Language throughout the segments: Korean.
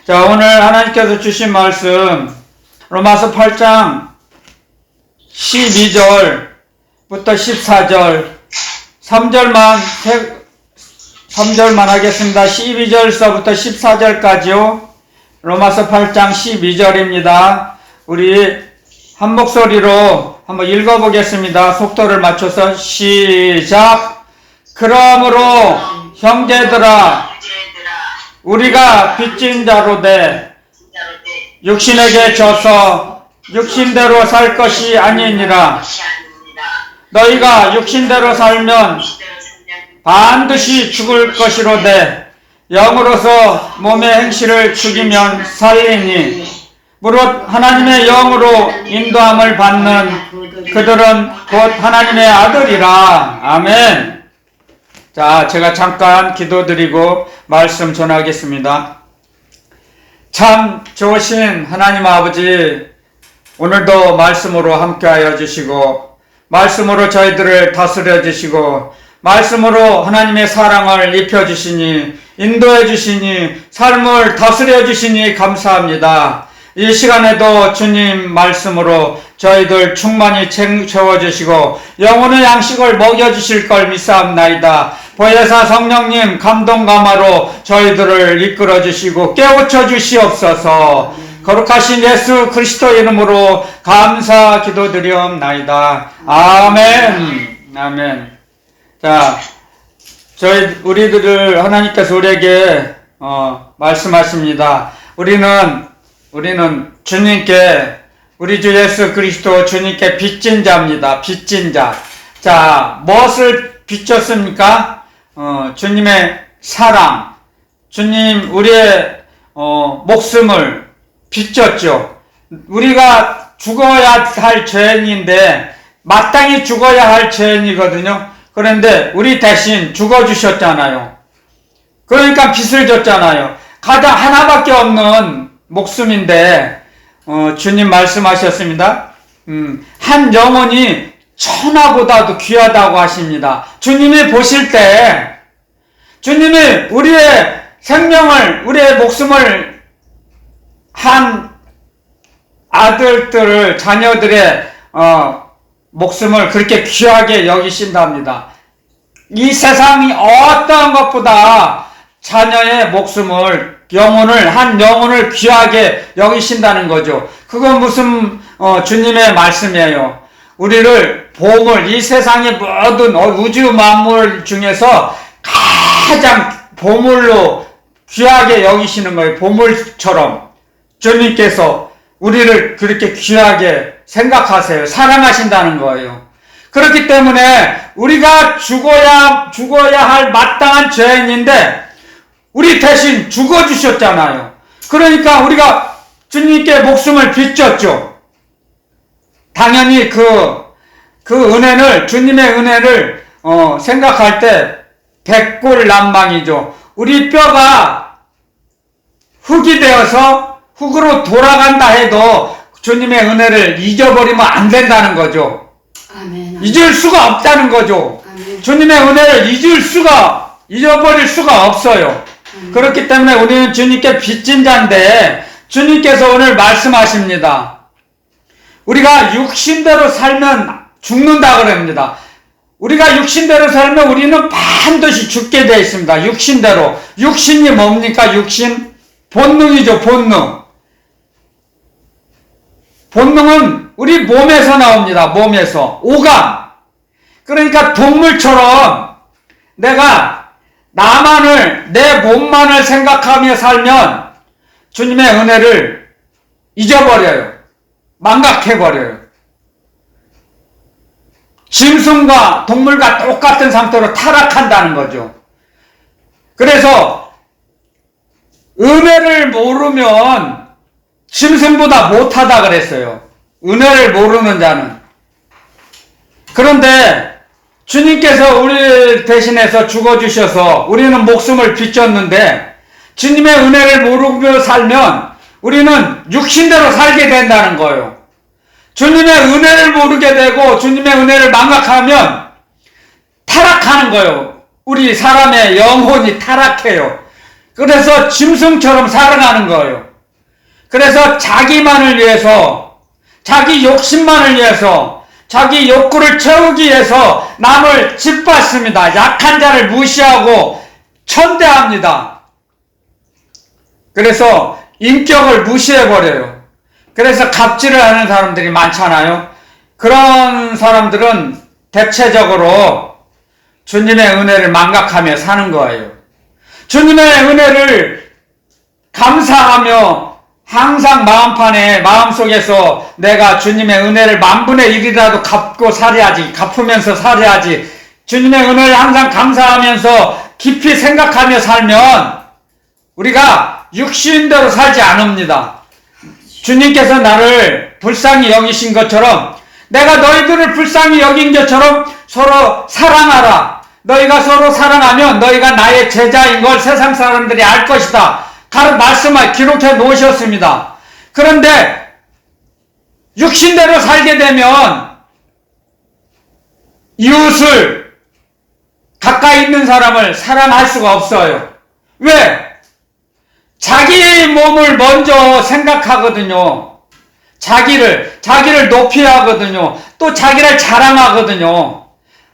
자, 오늘 하나님께서 주신 말씀 로마서 8장 12절부터 14절 3절만 하겠습니다. 12절서부터 14절까지요. 로마서 8장 12절입니다. 우리 한 목소리로 한번 읽어보겠습니다. 속도를 맞춰서 시작. 그러므로 형제들아 우리가 빚진 자로되 육신에게 져서 육신대로 살 것이 아니니라. 너희가 육신대로 살면 반드시 죽을 것이로되 영으로서 몸의 행실을 죽이면 살리니 무릇 하나님의 영으로 인도함을 받는 그들은 곧 하나님의 아들이라. 아멘. 자, 제가 잠깐 기도드리고 말씀 전하겠습니다. 참 좋으신 하나님 아버지, 오늘도 말씀으로 함께하여 주시고 말씀으로 저희들을 다스려 주시고 말씀으로 하나님의 사랑을 입혀 주시니 인도해 주시니 삶을 다스려 주시니 감사합니다. 이 시간에도 주님 말씀으로 저희들 충만히 채워주시고 영혼의 양식을 먹여주실 걸 믿사옵나이다. 보혜사 성령님 감동 감화로 저희들을 이끌어 주시고 깨우쳐 주시옵소서. 거룩하신 예수 그리스도 이름으로 감사 기도드리옵나이다. 아멘. 아멘. 자, 우리들을 하나님께서 우리에게 말씀하십니다. 우리는 주님께, 우리 주 예수 그리스도 주님께 빚진 자입니다. 빚진 자. 자, 무엇을 빚졌습니까? 주님의 사랑, 주님 우리의 목숨을 빚졌죠. 우리가 죽어야 할 죄인인데 마땅히 죽어야 할 죄인이거든요. 그런데 우리 대신 죽어주셨잖아요. 그러니까 빚을 졌잖아요. 가장 하나밖에 없는 목숨인데 주님 말씀하셨습니다. 한 영혼이 천하보다도 귀하다고 하십니다. 주님이 보실 때 주님이 우리의 생명을, 우리의 목숨을 한 아들들을, 자녀들의 목숨을 그렇게 귀하게 여기신답니다. 이 세상이 어떠한 것보다 자녀의 목숨을, 한 영혼을 귀하게 여기신다는 거죠. 그건 무슨 주님의 말씀이에요. 우리를 보물, 이 세상의 모든 우주 만물 중에서 가장 보물로 귀하게 여기시는 거예요. 보물처럼 주님께서 우리를 그렇게 귀하게 생각하세요. 사랑하신다는 거예요. 그렇기 때문에 우리가 죽어야 할 마땅한 죄인인데 우리 대신 죽어주셨잖아요. 그러니까 우리가 주님께 목숨을 빚졌죠. 당연히 그 은혜를, 주님의 은혜를 생각할 때 백골난방이죠. 우리 뼈가 흙이 되어서 흙으로 돌아간다 해도 주님의 은혜를 잊어버리면 안 된다는 거죠. 아멘. 잊을 수가 없다는 거죠. 아멘. 주님의 은혜를 잊어버릴 수가 없어요. 그렇기 때문에 우리는 주님께 빚진 자인데 주님께서 오늘 말씀하십니다. 우리가 육신대로 살면 죽는다 그럽니다. 우리가 육신대로 살면 우리는 반드시 죽게 되어 있습니다. 육신대로. 육신이 뭡니까? 육신? 본능이죠. 본능은 우리 몸에서 나옵니다. 몸에서. 오감. 그러니까 동물처럼 내가 내 몸만을 생각하며 살면 주님의 은혜를 잊어버려요. 망각해버려요. 짐승과 동물과 똑같은 상태로 타락한다는 거죠. 그래서 은혜를 모르면 짐승보다 못하다 그랬어요. 은혜를 모르는 자는. 그런데 주님께서 우리 대신해서 죽어주셔서 우리는 목숨을 빚졌는데 주님의 은혜를 모르며 살면 우리는 육신대로 살게 된다는 거예요. 주님의 은혜를 모르게 되고 주님의 은혜를 망각하면 타락하는 거예요. 우리 사람의 영혼이 타락해요. 그래서 짐승처럼 살아가는 거예요. 그래서 자기만을 위해서, 자기 욕심만을 위해서, 자기 욕구를 채우기 위해서 남을 짓밟습니다. 약한 자를 무시하고 천대합니다. 그래서 인격을 무시해버려요. 그래서 갑질을 하는 사람들이 많잖아요. 그런 사람들은 대체적으로 주님의 은혜를 망각하며 사는 거예요. 주님의 은혜를 감사하며 항상 마음속에서 내가 주님의 은혜를 10,000분의 1이라도 갚고 살아야지, 갚으면서 살아야지, 주님의 은혜를 항상 감사하면서 깊이 생각하며 살면 우리가 육신대로 살지 않습니다. 주님께서 나를 불쌍히 여기신 것처럼, 내가 너희들을 불쌍히 여긴 것처럼 서로 사랑하라. 너희가 서로 사랑하면 너희가 나의 제자인 걸 세상 사람들이 알 것이다. 말씀을 기록해 놓으셨습니다. 그런데 육신대로 살게 되면 이웃을, 가까이 있는 사람을 사랑할 수가 없어요. 왜? 자기 몸을 먼저 생각하거든요. 자기를 높이 하거든요. 또 자기를 자랑하거든요.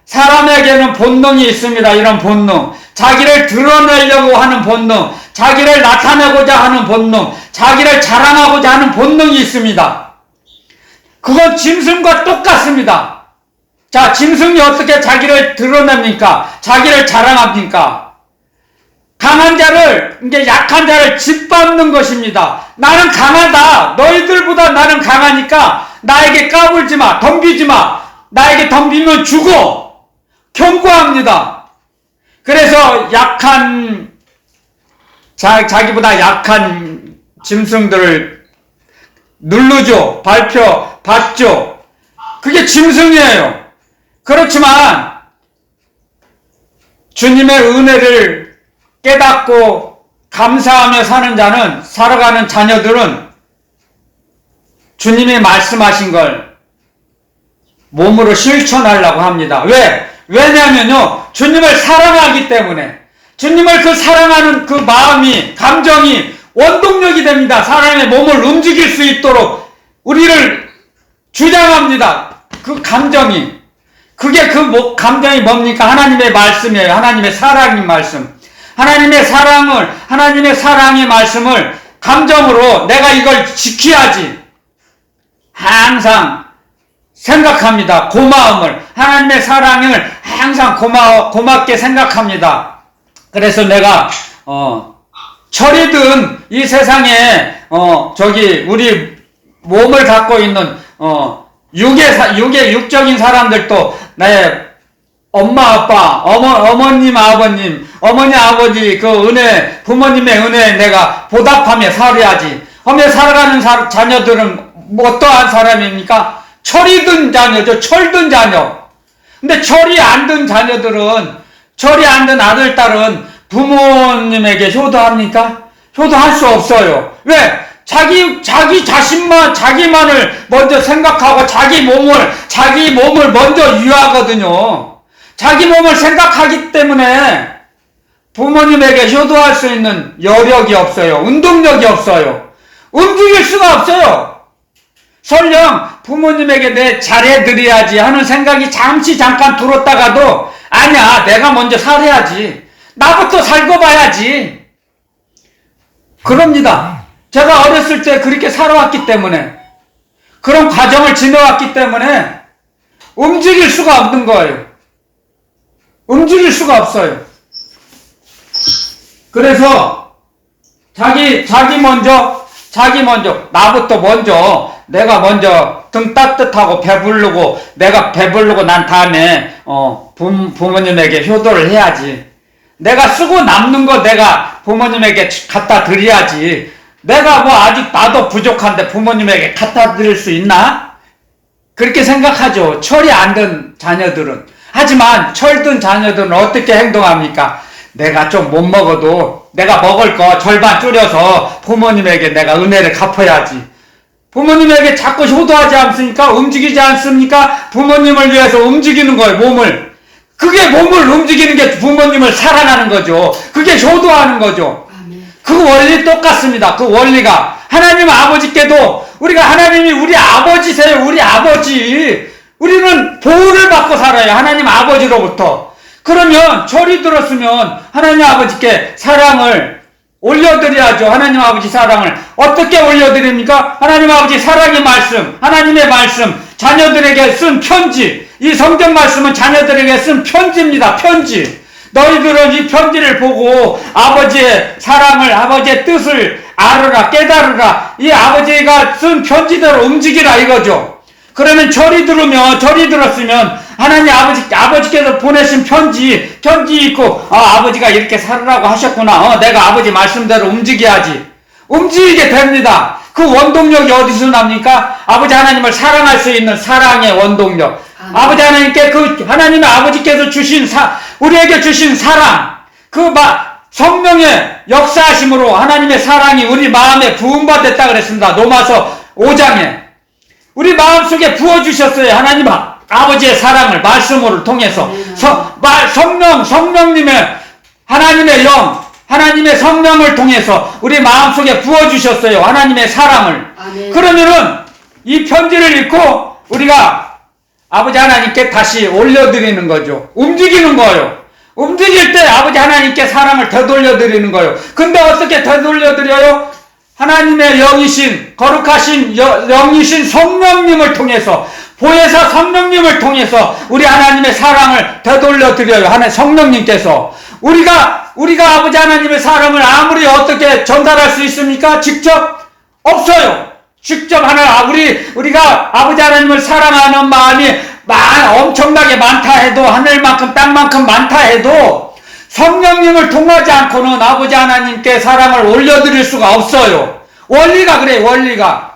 사람에게는 본능이 있습니다. 이런 본능. 자기를 드러내려고 하는 본능, 자기를 나타내고자 하는 본능, 자기를 자랑하고자 하는 본능이 있습니다. 그건 짐승과 똑같습니다. 자, 짐승이 어떻게 자기를 드러냅니까? 자기를 자랑합니까? 강한 자를, 이게 약한 자를 짓밟는 것입니다. 나는 강하다. 너희들보다 나는 강하니까 나에게 까불지 마. 덤비지 마. 나에게 덤비면 죽어. 경고합니다. 그래서 자기보다 약한 짐승들을 누르죠. 받죠. 그게 짐승이에요. 그렇지만 주님의 은혜를 깨닫고 감사하며 사는 자는, 살아가는 자녀들은 주님이 말씀하신 걸 몸으로 실천하려고 합니다. 왜냐면요, 주님을 사랑하기 때문에. 주님을 그 사랑하는 그 마음이, 감정이 원동력이 됩니다. 사람의 몸을 움직일 수 있도록 우리를 주장합니다. 그 감정이. 그게 감정이 뭡니까? 하나님의 말씀이에요. 하나님의 사랑의 말씀. 하나님의 사랑의 말씀을 감정으로 내가 이걸 지켜야지. 항상 생각합니다. 고마움을, 하나님의 사랑을 항상 고맙게 생각합니다. 그래서 내가 철이든 이 세상에 우리 몸을 갖고 있는 육적인 사람들도 나의 엄마 아빠, 어머님 아버님, 어머니 아버지 그 은혜, 부모님의 은혜에 내가 보답하며 살아야지 하며 살아가는 자녀들은 어떠한 사람입니까? 철이 든 자녀죠. 철든 자녀. 근데 철이 안 든 자녀들은, 철이 안 든 아들, 딸은 부모님에게 효도합니까? 효도할 수 없어요. 왜? 자기 자신만을 먼저 생각하고 자기 몸을 먼저 위하거든요. 자기 몸을 생각하기 때문에 부모님에게 효도할 수 있는 여력이 없어요. 운동력이 없어요. 움직일 수가 없어요. 설령 부모님에게 내 잘해드려야지 하는 생각이 잠깐 들었다가도, 아니야, 내가 먼저 살아야지. 나부터 살고 봐야지. 그럽니다. 제가 어렸을 때 그렇게 살아왔기 때문에, 그런 과정을 지내왔기 때문에 움직일 수가 없는 거예요. 움직일 수가 없어요. 그래서 자기 먼저, 나부터 먼저, 내가 먼저 등 따뜻하고 내가 배부르고 난 다음에 부모님에게 효도를 해야지. 내가 쓰고 남는 거 내가 부모님에게 갖다 드려야지. 내가 아직 나도 부족한데 부모님에게 갖다 드릴 수 있나? 그렇게 생각하죠. 철이 안 든 자녀들은. 하지만 철든 자녀들은 어떻게 행동합니까? 내가 좀 못 먹어도 내가 먹을 거 절반 줄여서 부모님에게 내가 은혜를 갚아야지. 부모님에게 자꾸 효도하지 않습니까? 움직이지 않습니까? 부모님을 위해서 움직이는 거예요, 몸을. 그게 몸을 움직이는 게 부모님을 사랑하는 거죠. 그게 효도하는 거죠. 아멘. 그 원리 똑같습니다. 그 원리가. 하나님 아버지께도 우리가 하나님이 우리 아버지세요. 우리 아버지. 우리는 보호를 받고 살아요. 하나님 아버지로부터. 그러면 철이 들었으면 하나님 아버지께 사랑을 올려드려야죠. 하나님 아버지 사랑을. 어떻게 올려드립니까? 하나님 아버지 사랑의 말씀, 하나님의 말씀, 자녀들에게 쓴 편지. 이 성경 말씀은 자녀들에게 쓴 편지입니다. 편지. 너희들은 이 편지를 보고 아버지의 사랑을, 아버지의 뜻을 알으라, 깨달으라. 이 아버지가 쓴 편지대로 움직이라 이거죠. 그러면 절이 들었으면 하나님 아버지께서 보내신 편지 있고, 아버지가 이렇게 살으라고 하셨구나. 내가 아버지 말씀대로 움직여야지. 움직이게 됩니다. 그 원동력이 어디서 납니까? 아버지 하나님을 사랑할 수 있는 사랑의 원동력. 아버지 하나님께 하나님의 아버지께서 주신 우리에게 주신 사랑, 성령의 역사하심으로 하나님의 사랑이 우리 마음에 부음받았다 그랬습니다. 로마서 5장에. 우리 마음속에 부어주셨어요. 하나님 아버지의 사랑을 말씀으로 통해서. 성령님의 하나님의 영, 하나님의 성령을 통해서 우리 마음속에 부어주셨어요. 하나님의 사랑을. 아멘. 그러면은 이 편지를 읽고 우리가 아버지 하나님께 다시 올려드리는 거죠. 움직이는 거예요. 움직일 때 아버지 하나님께 사랑을 되돌려드리는 거예요. 근데 어떻게 되돌려드려요? 하나님의 영이신, 거룩하신 영이신 성령님을 통해서, 보혜사 성령님을 통해서 우리 하나님의 사랑을 되돌려드려요. 하나님 성령님께서. 우리가 아버지 하나님의 사랑을 아무리 어떻게 전달할 수 있습니까? 직접? 없어요. 직접 우리가 아버지 하나님을 사랑하는 마음이 엄청나게 많다 해도, 하늘만큼 땅만큼 많다 해도 성령님을 통하지 않고는 아버지 하나님께 사랑을 올려드릴 수가 없어요. 원리가 그래요. 원리가.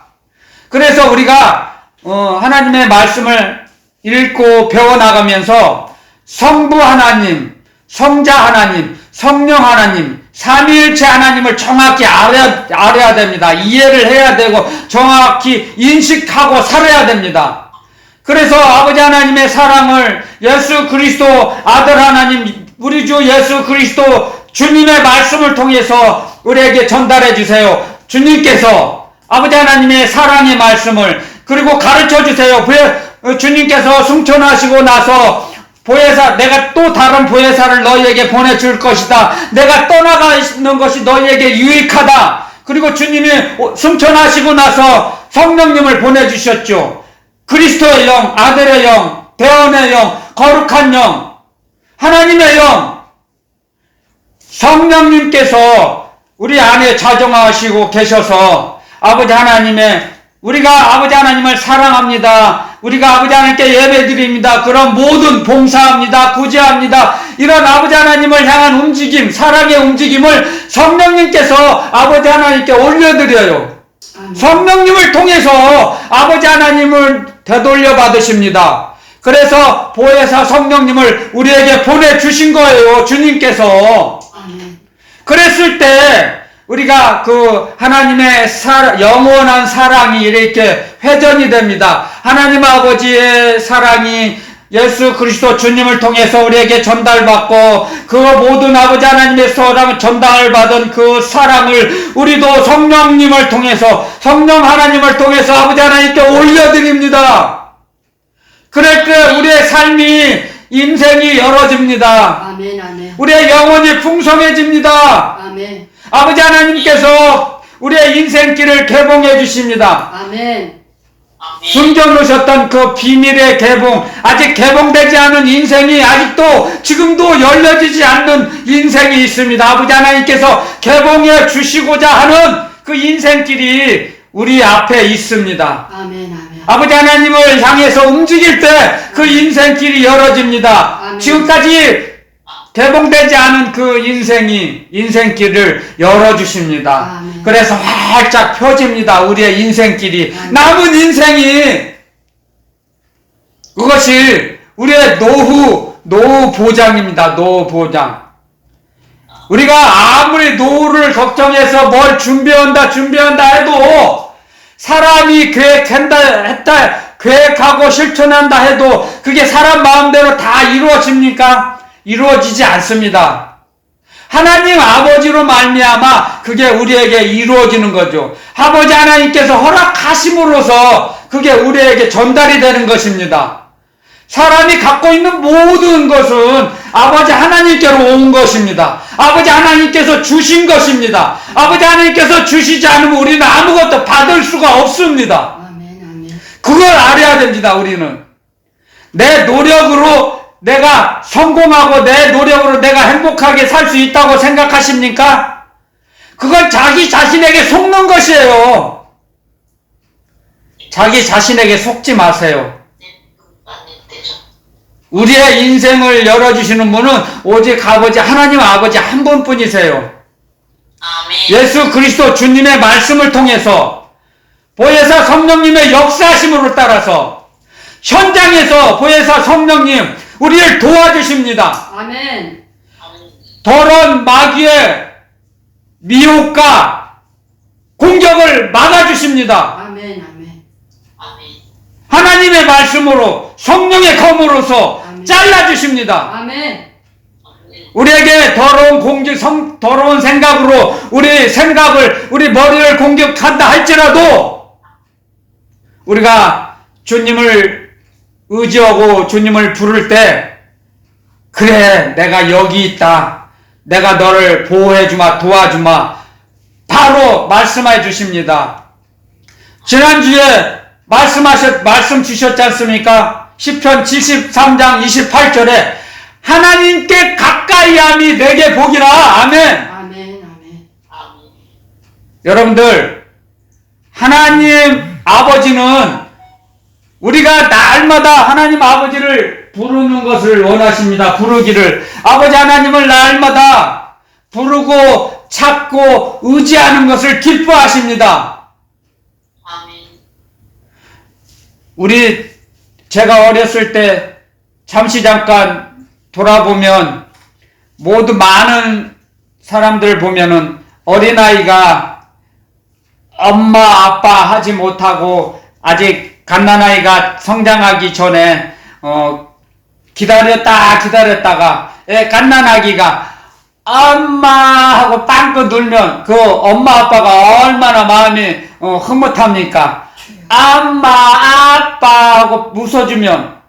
그래서 우리가 하나님의 말씀을 읽고 배워나가면서 성부 하나님, 성자 하나님, 성령 하나님, 삼위일체 하나님을 정확히 알아야 됩니다. 이해를 해야 되고 정확히 인식하고 살아야 됩니다. 그래서 아버지 하나님의 사랑을 예수 그리스도 아들 하나님, 우리 주 예수 그리스도 주님의 말씀을 통해서 우리에게 전달해 주세요. 주님께서 아버지 하나님의 사랑의 말씀을 그리고 가르쳐 주세요. 주님께서 승천하시고 나서 내가 또 다른 보혜사를 너희에게 보내줄 것이다. 내가 떠나가는 것이 너희에게 유익하다. 그리고 주님이 승천하시고 나서 성령님을 보내주셨죠. 그리스도의 영, 아들의 영, 대언의 영, 거룩한 영, 하나님의 영, 성령님께서 우리 안에 자정하시고 계셔서 우리가 아버지 하나님을 사랑합니다. 우리가 아버지 하나님께 예배드립니다. 그런 모든 봉사합니다. 구제합니다. 이런 아버지 하나님을 향한 움직임, 사랑의 움직임을 성령님께서 아버지 하나님께 올려드려요. 성령님을 통해서 아버지 하나님을 되돌려 받으십니다. 그래서 보혜사 성령님을 우리에게 보내주신 거예요. 주님께서. 그랬을 때 우리가 하나님의 영원한 사랑이 이렇게 회전이 됩니다. 하나님 아버지의 사랑이 예수 그리스도 주님을 통해서 우리에게 전달받고 그 모든 아버지 하나님의 사랑을 전달받은 그 사랑을 우리도 성령님을 통해서, 성령 하나님을 통해서 아버지 하나님께 올려드립니다. 그럴 때 우리의 삶이, 인생이 열어집니다. 아멘, 아멘. 우리의 영혼이 풍성해집니다. 아멘. 아버지 하나님께서 우리의 인생길을 개봉해 주십니다. 아멘. 숨겨놓으셨던 그 비밀의 개봉, 아직 개봉되지 않은 인생이 아직도 지금도 열려지지 않는 인생이 있습니다. 아버지 하나님께서 개봉해 주시고자 하는 그 인생길이 우리 앞에 있습니다. 아멘, 아멘. 아버지 하나님을 향해서 움직일 때 그 인생길이 열어집니다. 아멘. 지금까지 개봉되지 않은 그 인생길을 열어주십니다. 아멘. 그래서 활짝 펴집니다. 우리의 인생길이. 아멘. 남은 인생이, 그것이 우리의 노후 보장입니다. 노후 보장. 우리가 아무리 노후를 걱정해서 뭘 준비한다 해도, 사람이 계획하고 실천한다 해도 그게 사람 마음대로 다 이루어집니까? 이루어지지 않습니다. 하나님 아버지로 말미암아 그게 우리에게 이루어지는 거죠. 아버지 하나님께서 허락하심으로써 그게 우리에게 전달이 되는 것입니다. 사람이 갖고 있는 모든 것은 아버지 하나님께로 온 것입니다. 아버지 하나님께서 주신 것입니다. 아버지 하나님께서 주시지 않으면 우리는 아무것도 받을 수가 없습니다. 아멘, 아멘. 그걸 알아야 됩니다. 우리는 내 노력으로 내가 성공하고 내 노력으로 내가 행복하게 살 수 있다고 생각하십니까? 그건 자기 자신에게 속는 것이에요. 자기 자신에게 속지 마세요. 우리의 인생을 열어주시는 분은 오직 아버지 하나님 아버지 한 분뿐이세요. 아멘. 예수 그리스도 주님의 말씀을 통해서 보혜사 성령님의 역사하심으로 따라서 현장에서 보혜사 성령님 우리를 도와주십니다. 아멘. 더러운 마귀의 미혹과 공격을 막아주십니다. 아멘, 아멘. 아멘. 하나님의 말씀으로 성령의 검으로서 아멘. 잘라주십니다. 아멘. 우리에게 더러운 생각으로 우리 머리를 공격한다 할지라도 우리가 주님을 의지하고 주님을 부를 때 그래 내가 여기 있다. 내가 너를 보호해주마 도와주마 바로 말씀해 주십니다. 지난주에 말씀 주셨지 않습니까? 시편 73장 28절에 하나님께 가까이함이 내게 복이라. 아멘. 아멘, 아멘. 아멘. 여러분들 하나님 아버지는 우리가 날마다 하나님 아버지를 부르는 것을 원하십니다. 부르기를. 아버지 하나님을 날마다 부르고 찾고 의지하는 것을 기뻐하십니다. 아멘. 제가 어렸을 때 잠시 잠깐 돌아보면 모두 많은 사람들 보면은 어린아이가 엄마 아빠 하지 못하고 아직 갓난아이가 성장하기 전에 기다렸다가 갓난아기가 엄마 하고 빵긋 울면 그 엄마 아빠가 얼마나 마음이 흐뭇합니까? 엄마 아빠 하고 웃어주면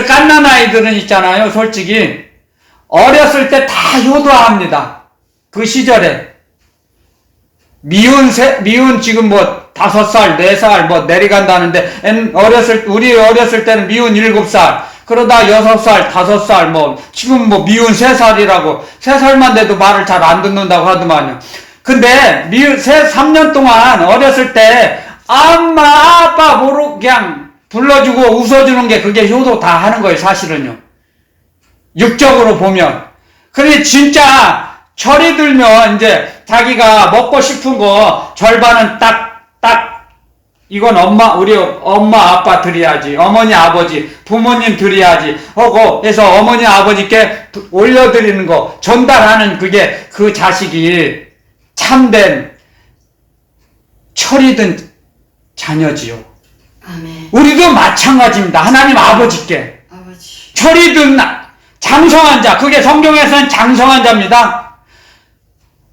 갓난아이들은 있잖아요. 솔직히 어렸을 때 다 효도합니다. 그 시절에 미운 지금 5살, 4살 내려간다는데 우리 어렸을 때는 미운 7살, 그러다 6살, 5살 지금 미운 3살이라고 3살만 돼도 말을 잘 안 듣는다고 하더만요. 근데 3년 동안 어렸을 때 엄마 아빠 모르고 그냥 불러주고 웃어주는 게 그게 효도 다 하는 거예요. 사실은요. 육적으로 보면. 근데 진짜 철이 들면 이제 자기가 먹고 싶은 거 절반은 이건 우리 엄마 아빠 드려야지. 어머니 아버지 부모님 드려야지 하고 해서 어머니 아버지께 올려드리는 거 전달하는 그게 그 자식이 참된 철이 든 자녀지요. 아멘. 우리도 마찬가지입니다. 하나님 아버지께 아버지. 철이 든 장성한 자, 그게 성경에서는 장성한 자입니다.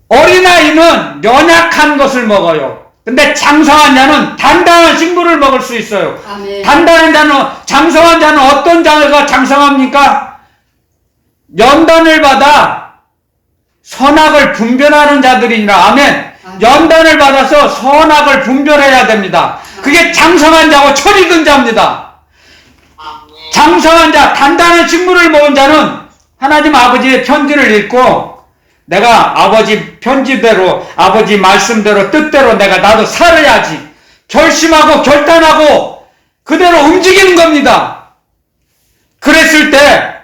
어린아이는 연약한 것을 먹어요. 근데 장성한 자는 단단한 식물을 먹을 수 있어요. 아멘. 장성한 자는 어떤 자가 장성합니까? 연단을 받아 선악을 분별하는 자들이니라. 아멘. 연단을 받아서 선악을 분별해야 됩니다. 그게 장성한 자고 철이 든 자입니다. 장성한 자, 단단한 식물을 먹은 자는 하나님 아버지의 편지를 읽고 내가 아버지 편지대로, 아버지 말씀대로, 뜻대로 나도 살아야지 결심하고 결단하고 그대로 움직이는 겁니다. 그랬을 때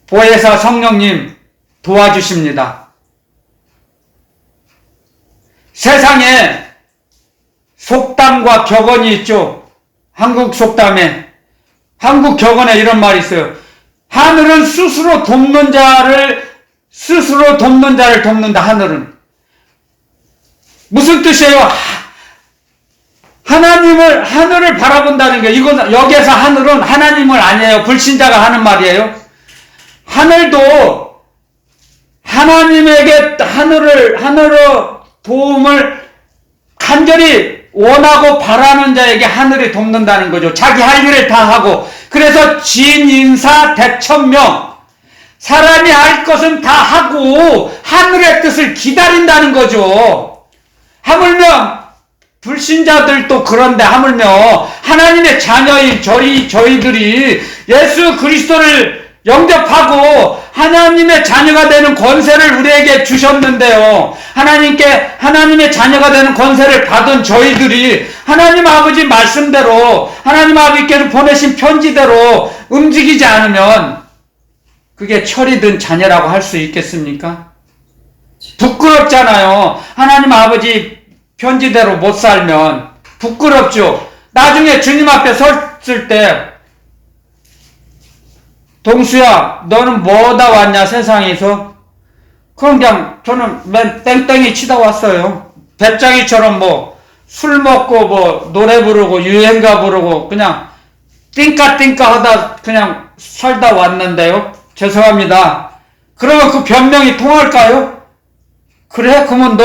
보혜사 성령님 도와주십니다. 세상에 속담과 격언이 있죠. 한국 속담에, 한국 격언에 이런 말이 있어요. 하늘은 스스로 돕는 자를 돕는다. 하늘은 무슨 뜻이에요? 하늘을 바라본다는 게, 이건 여기에서 하늘은 하나님을 아니에요. 불신자가 하는 말이에요. 하늘도 하나님에게 하늘로 도움을 간절히 원하고 바라는 자에게 하늘이 돕는다는 거죠. 자기 할 일을 다 하고. 그래서 진인사 대천명. 사람이 할 것은 다 하고 하늘의 뜻을 기다린다는 거죠. 하물며 불신자들도 그런데 하물며 하나님의 자녀인 저희들이 예수 그리스도를 영접하고 하나님의 자녀가 되는 권세를 우리에게 주셨는데요. 하나님의 자녀가 되는 권세를 받은 저희들이 하나님 아버지 말씀대로 하나님 아버지께서 보내신 편지대로 움직이지 않으면 그게 철이든 자녀라고 할 수 있겠습니까? 부끄럽잖아요. 하나님 아버지 편지대로 못 살면 부끄럽죠. 나중에 주님 앞에 섰을 때 동수야 너는 뭐다 왔냐 세상에서? 그냥 저는 맨 땡땡이 치다 왔어요. 배짱이처럼 뭐 술 먹고 뭐 노래 부르고 유행가 부르고 그냥 띵까띵까 하다 그냥 살다 왔는데요. 죄송합니다. 그러면 그 변명이 통할까요? 그래? 그러면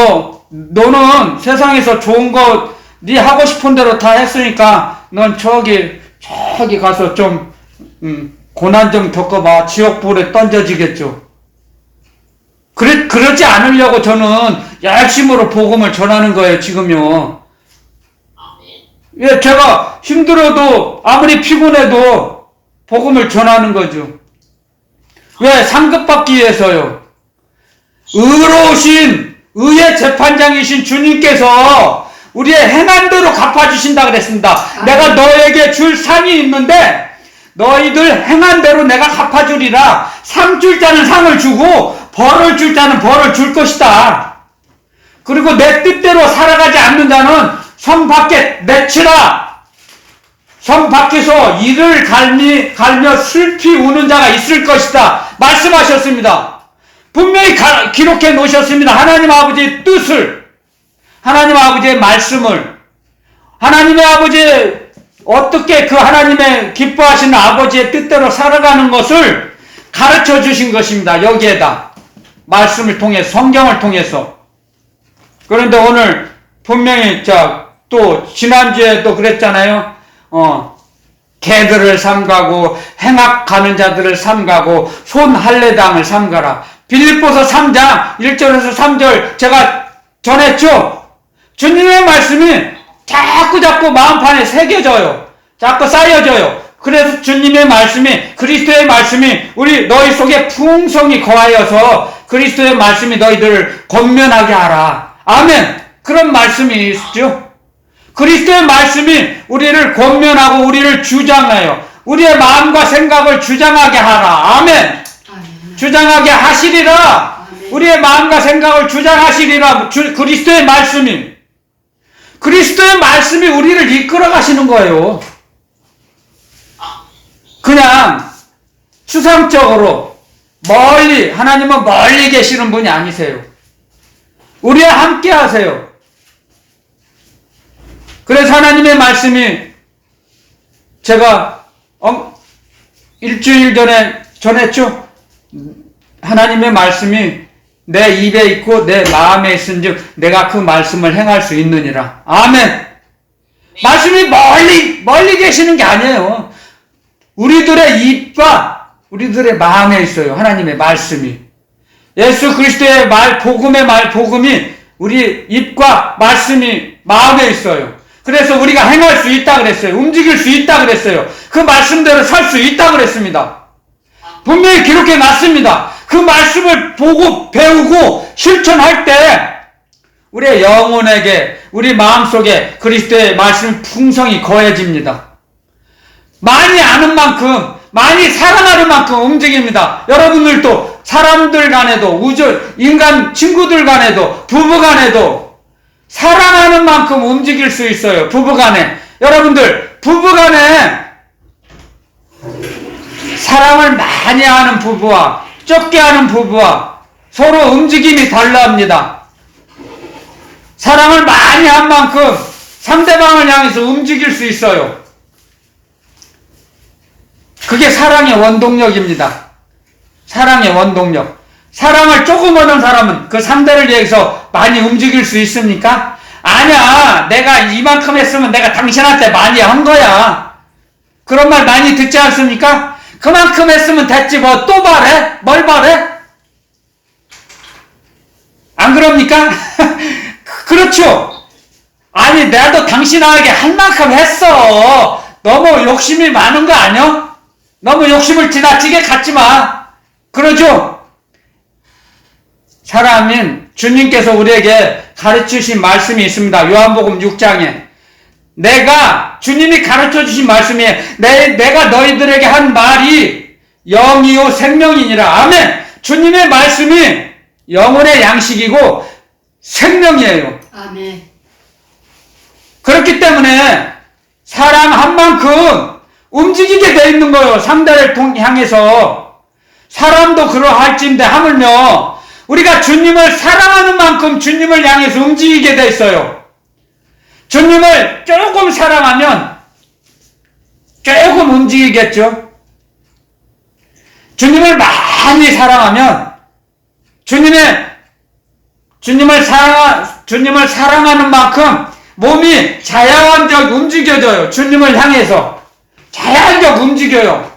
너는 세상에서 좋은 거 네 하고 싶은 대로 다 했으니까 넌 저기 가서 좀 고난 좀 겪어봐. 지옥불에 던져지겠죠. 그러지 않으려고 저는 열심으로 복음을 전하는 거예요, 지금요. 예, 제가 힘들어도, 아무리 피곤해도 복음을 전하는 거죠. 왜? 상급받기 위해서요. 의로우신, 의의 재판장이신 주님께서 우리의 행한대로 갚아주신다 그랬습니다. 내가 너에게 줄 상이 있는데, 너희들 행한 대로 내가 갚아주리라. 상 줄 자는 상을 주고 벌을 줄 자는 벌을 줄 것이다. 그리고 내 뜻대로 살아가지 않는 자는 성 밖에 내치라. 성 밖에서 이를 갈며 슬피 우는 자가 있을 것이다. 말씀하셨습니다. 분명히 기록해 놓으셨습니다. 하나님 아버지의 뜻을, 하나님 아버지의 말씀을, 하나님의 아버지 어떻게 그 하나님의 기뻐하시는 아버지의 뜻대로 살아가는 것을 가르쳐 주신 것입니다. 여기에다 말씀을 통해 성경을 통해서. 그런데 오늘 분명히 또 지난주에도 그랬잖아요. 개들을 삼가고 행악하는 자들을 삼가고 손할례당을 삼가라. 빌립보서 3장 1절에서 3절 제가 전했죠. 주님의 말씀이 자꾸 마음판에 새겨져요. 자꾸 쌓여져요. 그래서 주님의 말씀이, 그리스도의 말씀이 너희 속에 풍성히 거하여서 그리스도의 말씀이 너희들을 권면하게 하라. 아멘. 그런 말씀이 있죠. 그리스도의 말씀이 우리를 권면하고 우리를 주장해요. 우리의 마음과 생각을 주장하게 하라. 아멘. 주장하게 하시리라. 우리의 마음과 생각을 주장하시리라. 그리스도의 말씀이. 그리스도의 말씀이 우리를 이끌어 가시는 거예요. 그냥 추상적으로 멀리, 하나님은 멀리 계시는 분이 아니세요. 우리와 함께 하세요. 그래서 하나님의 말씀이 제가 일주일 전에 전했죠. 하나님의 말씀이 내 입에 있고 내 마음에 있은즉 내가 그 말씀을 행할 수 있느니라. 아멘. 말씀이 멀리 계시는 게 아니에요. 우리들의 입과 우리들의 마음에 있어요. 하나님의 말씀이. 예수 그리스도의 복음이 우리 입과 말씀이 마음에 있어요. 그래서 우리가 행할 수 있다 그랬어요. 움직일 수 있다 그랬어요. 그 말씀대로 살 수 있다 그랬습니다. 분명히 기록해 놨습니다. 그 말씀을 보고 배우고 실천할 때 우리의 영혼에게, 우리 마음속에 그리스도의 말씀이 풍성히 거해집니다. 많이 아는 만큼, 많이 사랑하는 만큼 움직입니다. 여러분들도 사람들 간에도, 인간 친구들 간에도, 부부 간에도 사랑하는 만큼 움직일 수 있어요. 부부 간에. 여러분들, 부부 간에 사랑을 많이 하는 부부와 적게 하는 부부와 서로 움직임이 달라합니다. 사랑을 많이 한 만큼 상대방을 향해서 움직일 수 있어요. 그게 사랑의 원동력입니다. 사랑의 원동력. 사랑을 조금 얻은 사람은 그 상대를 위해서 많이 움직일 수 있습니까? 아니야. 내가 이만큼 했으면 내가 당신한테 많이 한 거야. 그런 말 많이 듣지 않습니까? 그만큼 했으면 됐지 뭐 또 바래? 뭘 바래? 안 그럽니까? 그렇죠. 아니 나도 당신에게 할 만큼 했어. 너무 욕심이 많은 거 아니야? 너무 욕심을 지나치게 갖지 마. 그러죠? 사랑하면 주님께서 우리에게 가르치신 말씀이 있습니다. 요한복음 6장에 주님이 가르쳐주신 말씀이에요. 내가 너희들에게 한 말이 영이요 생명이니라. 아멘. 주님의 말씀이 영혼의 양식이고 생명이에요. 아멘. 그렇기 때문에 사랑한 만큼 움직이게 돼 있는 거예요. 상대를 향해서. 사람도 그러할진데 하물며 우리가 주님을 사랑하는 만큼 주님을 향해서 움직이게 돼 있어요. 주님을 조금 사랑하면 조금 움직이겠죠. 주님을 많이 사랑하면 주님을 사랑하는 만큼 몸이 자연적 움직여져요. 주님을 향해서 자연적 움직여요.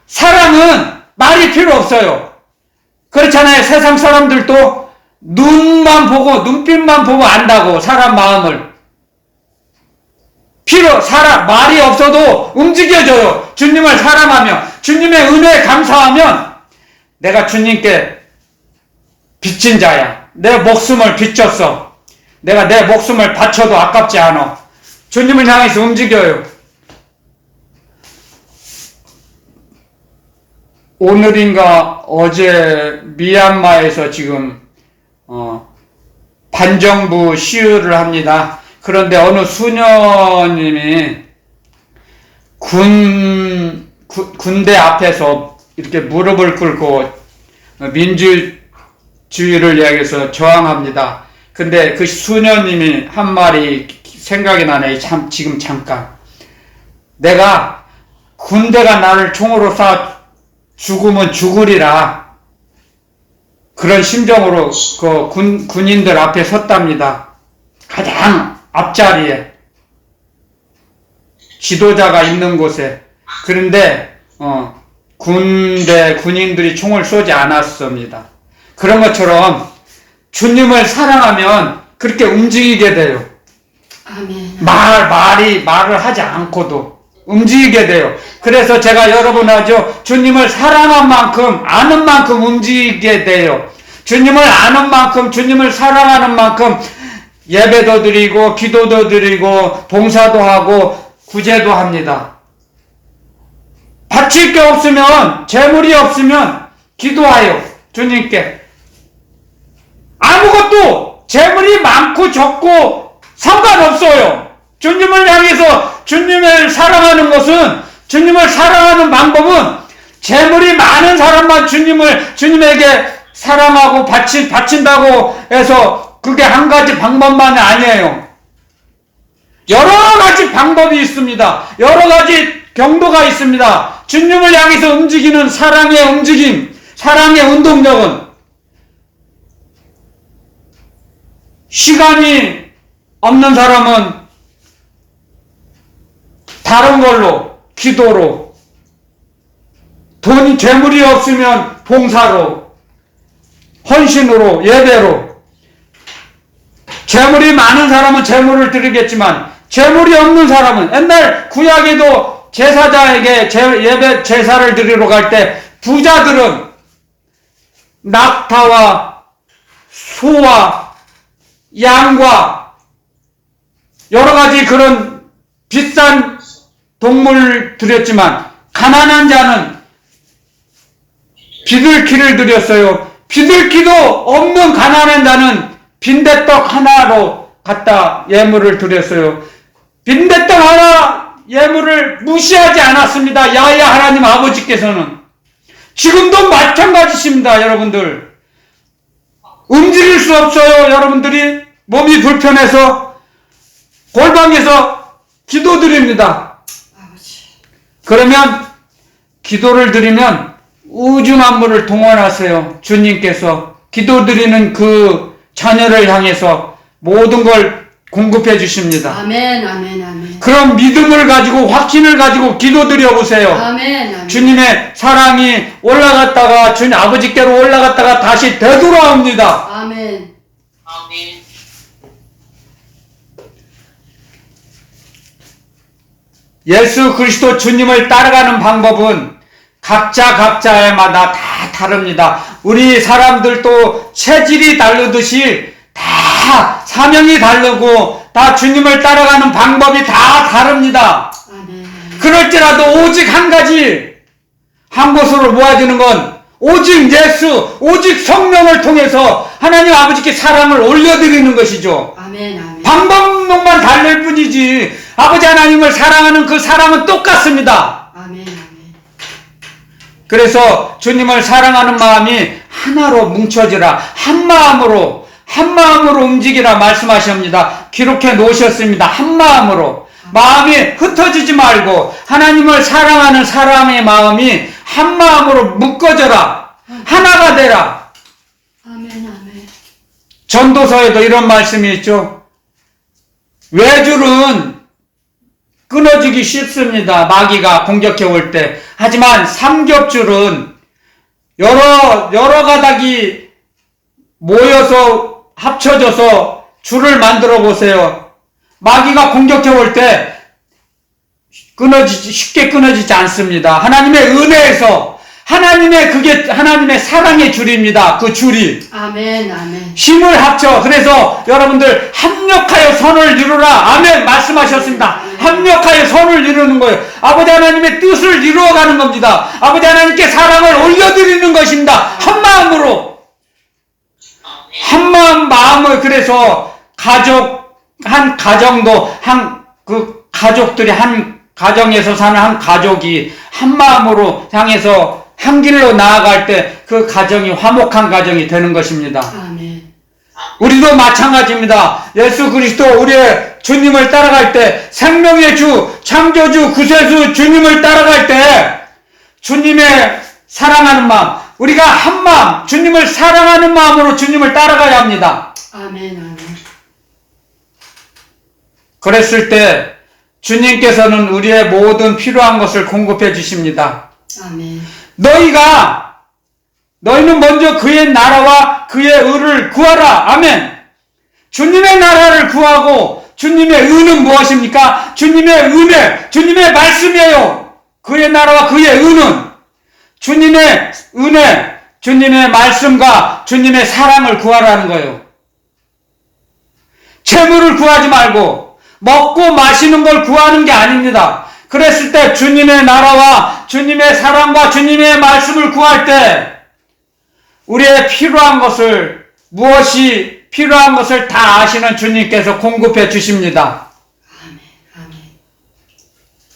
사랑은 말이 필요 없어요. 그렇잖아요. 세상 사람들도 눈빛만 보고 안다고, 사람 마음을. 말이 없어도 움직여져요. 주님을 사랑하며, 주님의 은혜에 감사하면, 내가 주님께 빚진 자야. 내 목숨을 빚졌어. 내가 내 목숨을 바쳐도 아깝지 않아. 주님을 향해서 움직여요. 오늘인가 어제 미얀마에서 지금 반정부 시위를 합니다. 그런데 어느 수녀님이 군대 앞에서 이렇게 무릎을 꿇고 민주주의를 이야기해서 저항합니다. 근데 그 수녀님이 한 말이 생각이 나네. 지금 잠깐. 내가 군대가 나를 총으로 쏴 죽으면 죽으리라. 그런 심정으로 그 군인들 앞에 섰답니다. 가장 앞자리에. 지도자가 있는 곳에. 그런데, 군인들이 총을 쏘지 않았습니다. 그런 것처럼 주님을 사랑하면 그렇게 움직이게 돼요. 아멘. 말을 하지 않고도 움직이게 돼요. 그래서 제가 여러분하죠. 주님을 사랑한 만큼, 아는 만큼 움직이게 돼요. 주님을 아는 만큼, 주님을 사랑하는 만큼 예배도 드리고, 기도도 드리고, 봉사도 하고, 구제도 합니다. 바칠 게 없으면, 재물이 없으면 기도하여 주님께. 아무것도 재물이 많고 적고 상관없어요. 주님을 향해서 주님을 사랑하는 것은, 주님을 사랑하는 방법은 재물이 많은 사람만 주님에게 사랑하고 바친다고 해서 그게 한 가지 방법만이 아니에요. 여러 가지 방법이 있습니다. 여러 가지 경도가 있습니다. 주님을 향해서 움직이는 사랑의 움직임, 사랑의 운동력은 시간이 없는 사람은 다른 걸로, 기도로, 재물이 없으면 봉사로, 헌신으로, 예배로. 재물이 많은 사람은 재물을 드리겠지만 재물이 없는 사람은, 옛날 구약에도 제사자에게 예배 제사를 드리러 갈 때 부자들은 낙타와 소와 양과 여러 가지 그런 비싼 동물 드렸지만 가난한 자는 비둘기를 드렸어요. 비둘기도 없는 가난한 자는 빈대떡 하나로 갖다 예물을 드렸어요. 빈대떡 하나 예물을 무시하지 않았습니다. 야훼 하나님 아버지께서는. 지금도 마찬가지십니다. 여러분들. 움직일 수 없어요. 여러분들이 몸이 불편해서 골방에서 기도드립니다. 아버지. 그러면 기도를 드리면 우주 만물을 동원하세요. 주님께서 기도드리는 그 자녀를 향해서 모든 걸 공급해 주십니다. 아멘, 아멘, 아멘. 그런 믿음을 가지고 확신을 가지고 기도드려 보세요. 아멘, 아멘. 주님의 사랑이 올라갔다가 주님 아버지께로 올라갔다가 다시 되돌아옵니다. 아멘. 아멘. 예수 그리스도 주님을 따라가는 방법은 각자마다 다 다릅니다. 우리 사람들도 체질이 다르듯이 다 사명이 다르고 다 주님을 따라가는 방법이 다 다릅니다. 아멘. 그럴지라도 오직 한 가지, 한 곳으로 모아지는 건 오직 예수, 오직 성령을 통해서 하나님 아버지께 사랑을 올려드리는 것이죠. 아멘, 아멘. 방법론만 다를 뿐이지 아버지 하나님을 사랑하는 그 사랑은 똑같습니다. 아멘, 아멘. 그래서 주님을 사랑하는 마음이 하나로 뭉쳐지라, 한 마음으로 움직이라 말씀하십니다. 기록해 놓으셨습니다. 한 마음으로. 마음이 흩어지지 말고 하나님을 사랑하는 사람의 마음이 한 마음으로 묶어져라. 하나가 되라. 아멘, 아멘. 전도서에도 이런 말씀이 있죠. 외줄은 끊어지기 쉽습니다. 마귀가 공격해 올 때. 하지만 삼겹줄은 여러 가닥이 모여서 합쳐져서 줄을 만들어 보세요. 마귀가 공격해 올 때 쉽게 끊어지지 않습니다. 하나님의 은혜에서 그게 하나님의 사랑의 줄입니다. 그 줄이. 아멘, 아멘. 힘을 합쳐. 그래서 여러분들 합력하여 선을 이루라. 아멘 말씀하셨습니다. 합력하여 선을 이루는 거예요. 아버지 하나님의 뜻을 이루어가는 겁니다. 아버지 하나님께 사랑을 올려드리는 것입니다. 한 마음으로. 한 마음을 그래서 한 가정도 가족들이 한 가정에서 사는 한 가족이 한 마음으로 향해서 한 길로 나아갈 때 그 가정이 화목한 가정이 되는 것입니다. 아멘. 우리도 마찬가지입니다. 예수 그리스도 우리의 주님을 따라갈 때 생명의 주, 창조주, 구세주 주님을 따라갈 때 주님의 사랑하는 마음, 우리가 한 마음, 주님을 사랑하는 마음으로 주님을 따라가야 합니다. 아멘, 아멘. 그랬을 때 주님께서는 우리의 모든 필요한 것을 공급해 주십니다. 아멘. 너희는 먼저 그의 나라와 그의 의를 구하라. 아멘. 주님의 나라를 구하고 주님의 의는 무엇입니까? 주님의 은혜, 주님의 말씀이에요. 그의 나라와 그의 의는 주님의 은혜, 주님의 말씀과 주님의 사랑을 구하라는 거예요. 재물을 구하지 말고 먹고 마시는 걸 구하는 게 아닙니다. 그랬을 때 주님의 나라와 주님의 사랑과 주님의 말씀을 구할 때 우리의 필요한 것을, 무엇이 필요한 것을 다 아시는 주님께서 공급해 주십니다. 아멘, 아멘.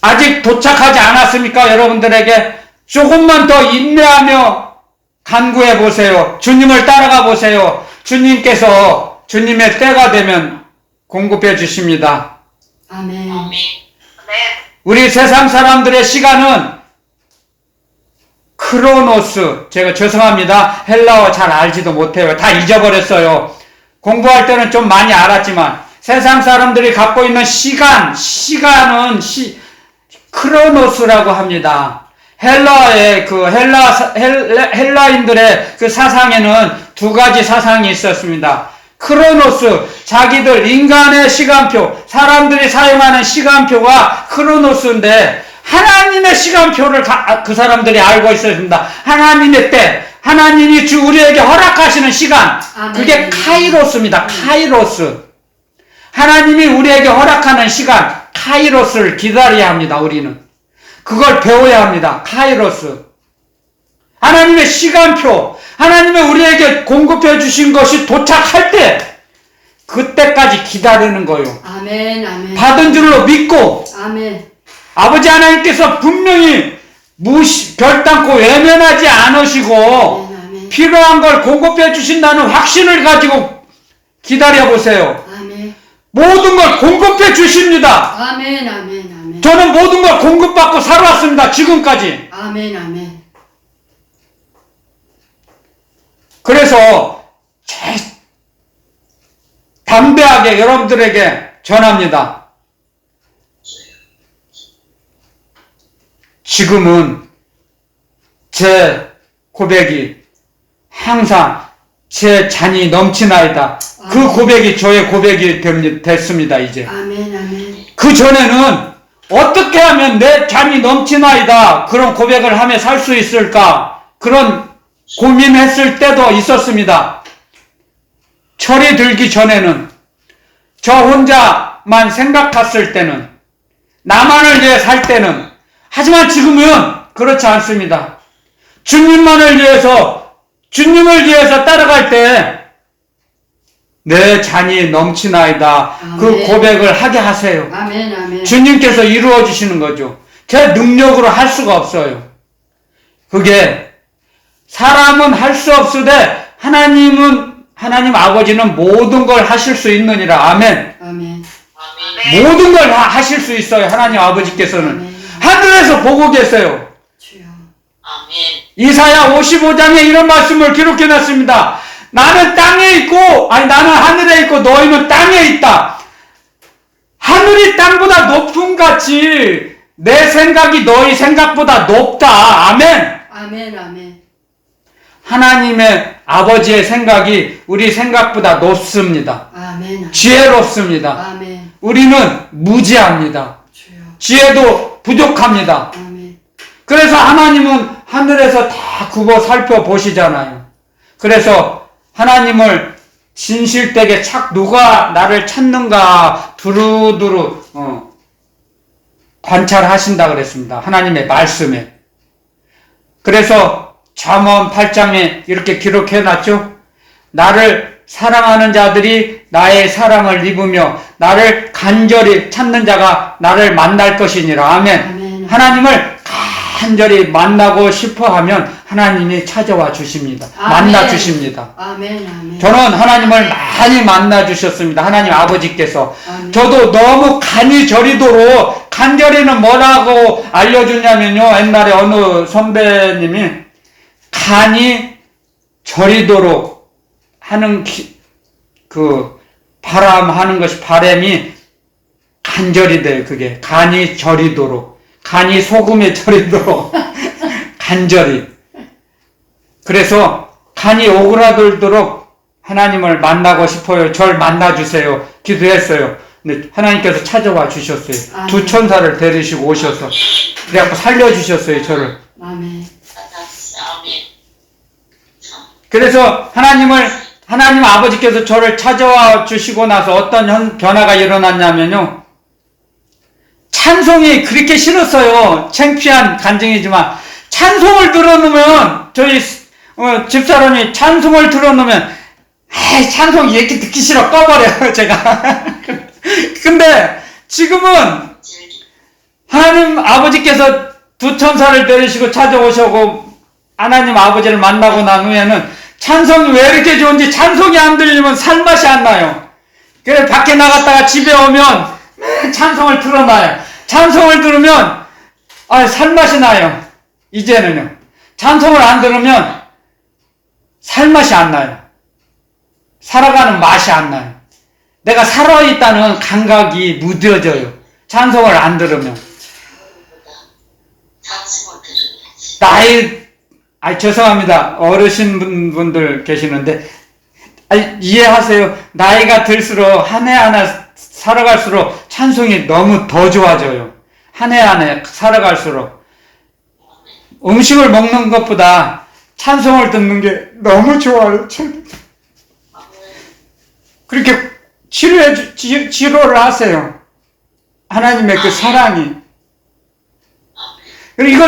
아직 도착하지 않았습니까? 여러분들에게 조금만 더 인내하며 간구해 보세요. 주님을 따라가 보세요. 주님께서 주님의 때가 되면 공급해 주십니다. 아멘. 아멘. 우리 세상 사람들의 시간은 크로노스, 제가 죄송합니다. 헬라어 잘 알지도 못해요. 다 잊어버렸어요. 공부할 때는 좀 많이 알았지만 세상 사람들이 갖고 있는 시간은 크로노스라고 합니다. 헬라의 헬라인들의 그 사상에는 두 가지 사상이 있었습니다. 크로노스, 자기들 인간의 시간표, 사람들이 사용하는 시간표가 크로노스인데 하나님의 시간표를 그 사람들이 알고 있었습니다. 하나님의 때, 하나님이 우리에게 허락하시는 시간, 그게 카이로스입니다. 카이로스. 하나님이 우리에게 허락하는 시간, 카이로스를 기다려야 합니다. 우리는 그걸 배워야 합니다. 카이로스. 하나님의 시간표, 하나님이 우리에게 공급해 주신 것이 도착할 때 그때까지 기다리는 거예요. 아멘, 아멘. 받은 줄로 믿고 아멘. 아버지 하나님께서 분명히 결단코 외면하지 않으시고 아멘, 아멘. 필요한 걸 공급해 주신다는 확신을 가지고 기다려 보세요. 아멘. 모든 걸 공급해 주십니다. 아멘, 아멘, 아멘. 저는 모든 걸 공급받고 살아왔습니다. 지금까지. 아멘, 아멘. 그래서 담대하게 여러분들에게 전합니다. 지금은 제 고백이 항상 제 잔이 넘치나이다. 그 고백이 저의 고백이 됐습니다, 이제. 아멘, 아멘. 그 전에는 어떻게 하면 내 잔이 넘치나이다. 그런 고백을 하며 살 수 있을까? 그런 고민했을 때도 있었습니다. 철이 들기 전에는, 저 혼자만 생각했을 때는, 나만을 위해 살 때는, 하지만 지금은 그렇지 않습니다. 주님만을 위해서, 주님을 위해서 따라갈 때 내 잔이 넘치나이다. 그 아멘. 고백을 하게 하세요. 아멘, 아멘. 주님께서 이루어 주시는 거죠. 제 능력으로 할 수가 없어요. 그게 사람은 할 수 없으되 하나님 아버지는 모든 걸 하실 수 있느니라. 아멘. 아멘. 아멘. 모든 걸 하실 수 있어요. 하나님 아버지께서는. 아멘. 하늘에서 보고 계세요. 주여. 아멘. 이사야 55장에 이런 말씀을 기록해 놨습니다. 나는 나는 하늘에 있고 너희는 땅에 있다. 하늘이 땅보다 높은 같이 내 생각이 너희 생각보다 높다. 아멘. 아멘, 아멘. 하나님의 아버지의 생각이 우리 생각보다 높습니다. 아멘. 지혜롭습니다. 아멘. 우리는 무지합니다. 주여. 지혜도 부족합니다. 아멘. 그래서 하나님은 하늘에서 다 굽어 살펴보시잖아요. 그래서 하나님을 진실되게 누가 나를 찾는가 두루두루 관찰하신다 그랬습니다. 하나님의 말씀에. 그래서 잠언 8장에 이렇게 기록해놨죠. 나를 사랑하는 자들이 나의 사랑을 입으며 나를 간절히 찾는 자가 나를 만날 것이니라. 아멘. 아멘. 하나님을 간절히 만나고 싶어하면 하나님이 찾아와 주십니다. 아멘. 만나 주십니다. 아멘, 아멘. 저는 하나님을 많이 만나 주셨습니다. 하나님 아버지께서. 아멘. 저도 너무 간이 저리도록, 간절히는 뭐라고 알려주냐면요. 옛날에 어느 선배님이 간이 저리도록 하는 바람하는 것이 바람이 간절이 돼요. 그게 간이 저리도록, 간이 소금에 저리도록 간절히. 그래서 간이 오그라들도록 하나님을 만나고 싶어요. 절 만나주세요. 기도했어요. 근데 하나님께서 찾아와 주셨어요. 아멘. 두 천사를 데리시고 오셔서 그래갖고 살려주셨어요. 저를. 아멘. 아멘. 그래서 하나님 아버지께서 저를 찾아와 주시고 나서 어떤 변화가 일어났냐면요. 찬송이 그렇게 싫었어요. 창피한 간증이지만 찬송을 들어놓으면 저희 집사람이 찬송을 들어놓으면 찬송 얘기 듣기 싫어 꺼버려요. 제가. 근데 지금은 하나님 아버지께서 두 천사를 데리시고 찾아오시고 하나님 아버지를 만나고 난 후에는 찬송이 왜 이렇게 좋은지 찬송이 안 들리면 살맛이 안 나요. 그래서 밖에 나갔다가 집에 오면 찬송을 틀어놔요. 찬송을 들으면 살맛이 나요. 이제는요. 찬송을 안 들으면 살맛이 안 나요. 살아가는 맛이 안 나요. 내가 살아있다는 감각이 무뎌져요. 찬송을 안 들으면. 찬송을 들어야지. 죄송합니다. 어르신 분들 계시는데, 이해하세요. 나이가 들수록 한 해 하나 살아갈수록 찬송이 너무 더 좋아져요. 한 해 한 해 살아갈수록. 음식을 먹는 것보다 찬송을 듣는 게 너무 좋아요. 그렇게 치료를 하세요. 하나님의 그 사랑이. 그리고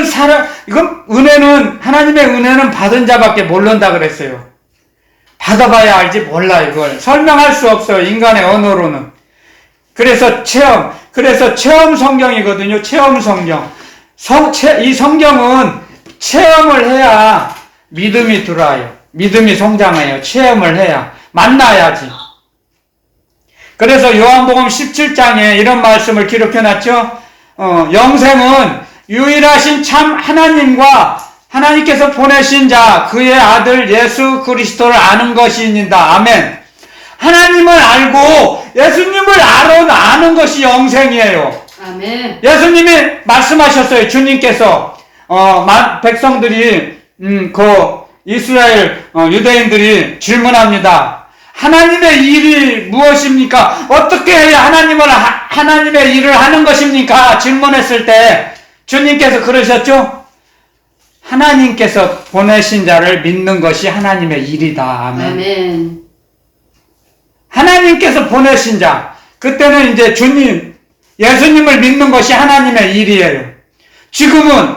이건 은혜는, 하나님의 은혜는 받은 자밖에 모른다 그랬어요. 받아봐야 알지 몰라, 이걸. 설명할 수 없어요, 인간의 언어로는. 그래서 체험 성경이거든요, 체험 성경. 이 성경은 체험을 해야 믿음이 들어와요. 믿음이 성장해요. 체험을 해야. 만나야지. 그래서 요한복음 17장에 이런 말씀을 기록해놨죠. 영생은 유일하신 참 하나님과 하나님께서 보내신 자, 그의 아들 예수 그리스도를 아는 것이니이다. 아멘. 하나님을 알고 예수님을 아는 것이 영생이에요. 아멘. 예수님이 말씀하셨어요. 주님께서 백성들이 이스라엘 유대인들이 질문합니다. 하나님의 일이 무엇입니까? 어떻게 해야 하나님의 일을 하는 것입니까? 질문했을 때 주님께서 그러셨죠? 하나님께서 보내신 자를 믿는 것이 하나님의 일이다. 아멘. 아멘. 하나님께서 보내신 자, 그때는 이제 예수님을 믿는 것이 하나님의 일이에요. 지금은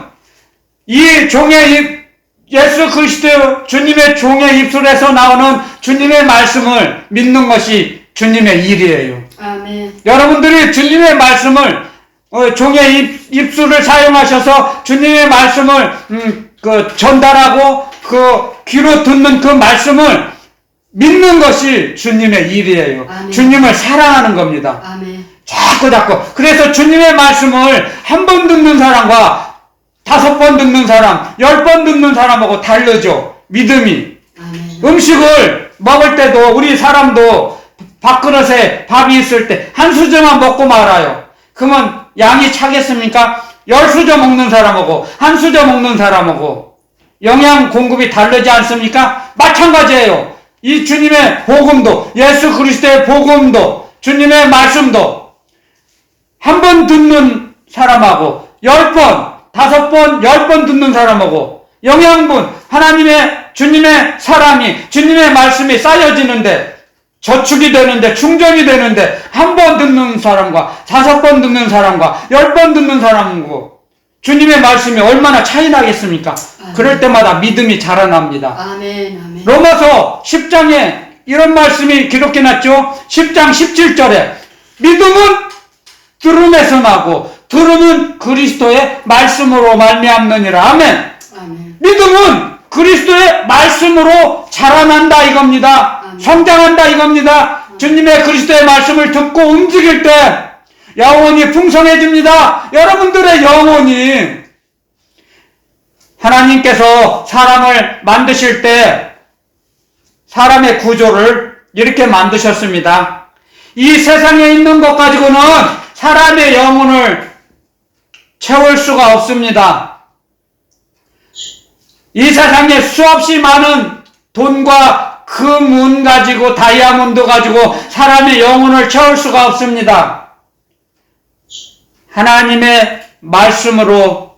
이 예수 그리스도 주님의 종의 입술에서 나오는 주님의 말씀을 믿는 것이 주님의 일이에요. 아멘. 여러분들이 주님의 말씀을 종의 입술을 사용하셔서 주님의 말씀을 전달하고 귀로 듣는 그 말씀을 믿는 것이 주님의 일이에요. 아멘. 주님을 사랑하는 겁니다. 아멘. 자꾸. 그래서 주님의 말씀을 한 번 듣는 사람과 5번 듣는 사람, 10번 듣는 사람하고 다르죠. 믿음이. 아멘. 음식을 먹을 때도 우리 사람도 밥그릇에 밥이 있을 때 한 수저만 먹고 말아요. 그러면 양이 차겠습니까? 10수저 먹는 사람하고 한 수저 먹는 사람하고 영양 공급이 다르지 않습니까? 마찬가지예요. 이 주님의 복음도, 예수 그리스도의 복음도, 주님의 말씀도 한 번 듣는 사람하고 10번, 5번, 10번 듣는 사람하고 영양분, 주님의 사랑이, 주님의 말씀이 쌓여지는데, 저축이 되는데, 충전이 되는데, 한 번 듣는 사람과 5번 듣는 사람과 10번 듣는 사람하고 주님의 말씀이 얼마나 차이 나겠습니까? 그럴 때마다 믿음이 자라납니다. 아멘. 아멘. 로마서 10장에 이런 말씀이 기록해놨죠. 10장 17절에 믿음은 들음에서 나고 들음은 그리스도의 말씀으로 말미암느니라. 아멘. 아멘. 믿음은 그리스도의 말씀으로 자라난다 이겁니다. 아멘. 성장한다 이겁니다. 주님의 그리스도의 말씀을 듣고 움직일 때 영혼이 풍성해집니다. 여러분들의 영혼이, 하나님께서 사람을 만드실 때 사람의 구조를 이렇게 만드셨습니다. 이 세상에 있는 것 가지고는 사람의 영혼을 채울 수가 없습니다. 이 세상에 수없이 많은 돈과 금은 가지고 다이아몬드 가지고 사람의 영혼을 채울 수가 없습니다. 하나님의 말씀으로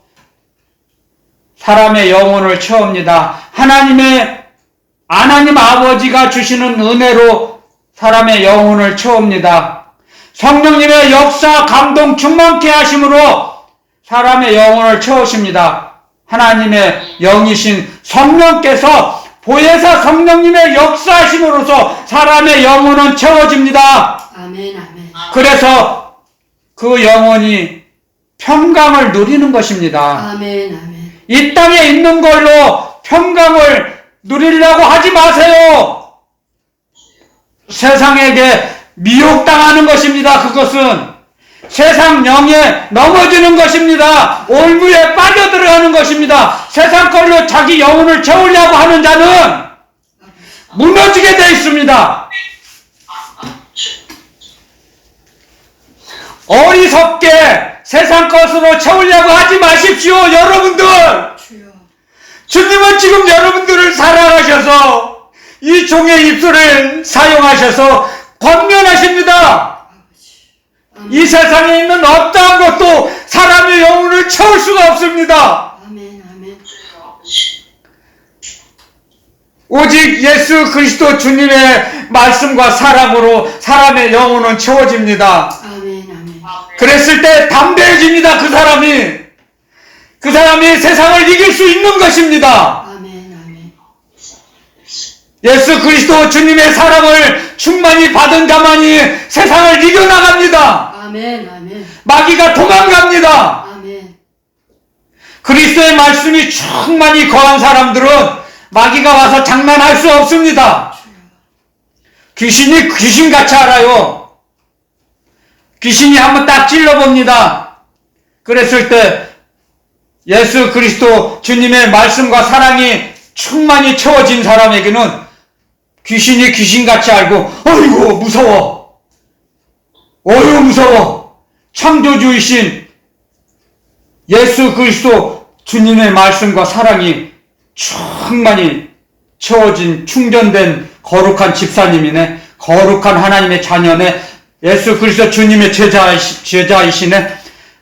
사람의 영혼을 채웁니다. 하나님 아버지가 주시는 은혜로 사람의 영혼을 채웁니다. 성령님의 역사, 감동, 충만케 하심으로 사람의 영혼을 채우십니다. 하나님의 영이신 성령께서 보혜사 성령님의 역사하심으로써 사람의 영혼은 채워집니다. 아멘. 아멘. 그래서 그 영혼이 평강을 누리는 것입니다. 아멘. 아멘. 이 땅에 있는 걸로 평강을 누리려고 하지 마세요. 세상에게 미혹당하는 것입니다. 그것은 세상 영에 넘어지는 것입니다. 올무에 빠져들어가는 것입니다. 세상 걸로 자기 영혼을 채우려고 하는 자는 무너지게 되어 있습니다. 어리석게 세상 것으로 채우려고 하지 마십시오. 여러분들, 주여. 주님은 지금 여러분들을 사랑하셔서 이 종의 입술을 사용하셔서 권면하십니다. 이 세상에 있는 어떠한 것도 사람의 영혼을 채울 수가 없습니다. 아멘. 아멘. 오직 예수 그리스도 주님의 말씀과 사랑으로 사람의 영혼은 채워집니다. 아멘. 아멘. 그랬을 때 담대해집니다. 그 사람이 세상을 이길 수 있는 것입니다. 아멘. 아멘. 예수 그리스도 주님의 사랑을 충만히 받은 자만이 세상을 이겨나갑니다. 아멘. 아멘. 마귀가 도망갑니다. 아멘. 그리스도의 말씀이 충만히 거한 사람들은 마귀가 와서 장난할 수 없습니다. 귀신이 귀신같이 알아요. 귀신이 한번 딱 찔러봅니다. 그랬을 때 예수 그리스도 주님의 말씀과 사랑이 충만히 채워진 사람에게는 귀신이 귀신같이 알고 어이구 무서워, 어이구 무서워. 창조주이신 예수 그리스도 주님의 말씀과 사랑이 충만히 채워진 충전된 거룩한 집사님이네, 거룩한 하나님의 자녀네, 예수 그리스도 주님의 제자이시네.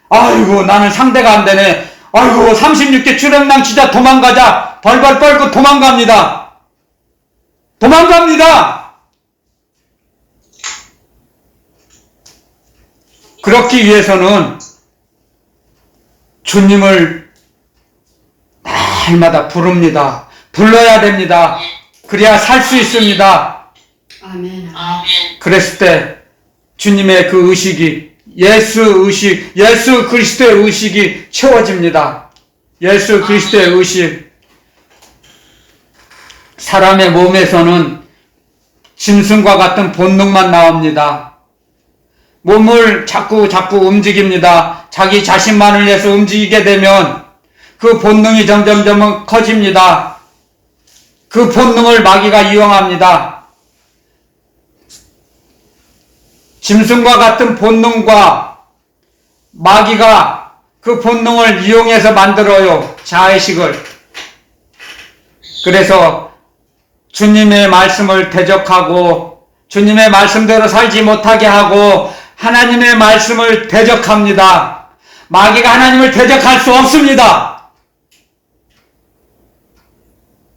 아이고 나는 상대가 안 되네. 아이고 36개 출애굽당 진짜 도망가자. 벌벌 떨고 도망갑니다. 그렇기 위해서는 주님을 날마다 부릅니다. 불러야 됩니다. 그래야 살 수 있습니다. 아멘. 아멘. 그랬을 때 주님의 그 의식이, 예수 그리스도의 의식이 채워집니다. 예수 그리스도의 의식. 사람의 몸에서는 짐승과 같은 본능만 나옵니다. 몸을 자꾸 움직입니다. 자기 자신만을 위해서 움직이게 되면 그 본능이 점점 커집니다. 그 본능을 마귀가 이용합니다. 짐승과 같은 본능과 마귀가 그 본능을 이용해서 만들어요. 자의식을. 그래서 주님의 말씀을 대적하고 주님의 말씀대로 살지 못하게 하고 하나님의 말씀을 대적합니다. 마귀가 하나님을 대적할 수 없습니다.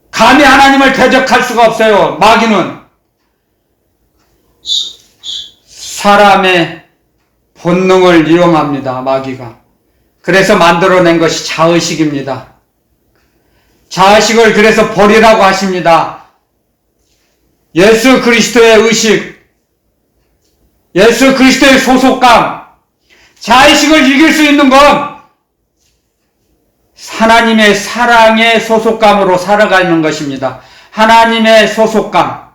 감히 하나님을 대적할 수가 없어요. 마귀는 사람의 본능을 이용합니다. 마귀가. 그래서 만들어낸 것이 자의식입니다. 자의식을 그래서 버리라고 하십니다. 예수 그리스도의 의식, 예수 그리스도의 소속감, 자의식을 이길 수 있는 건 하나님의 사랑의 소속감으로 살아가는 것입니다. 하나님의 소속감.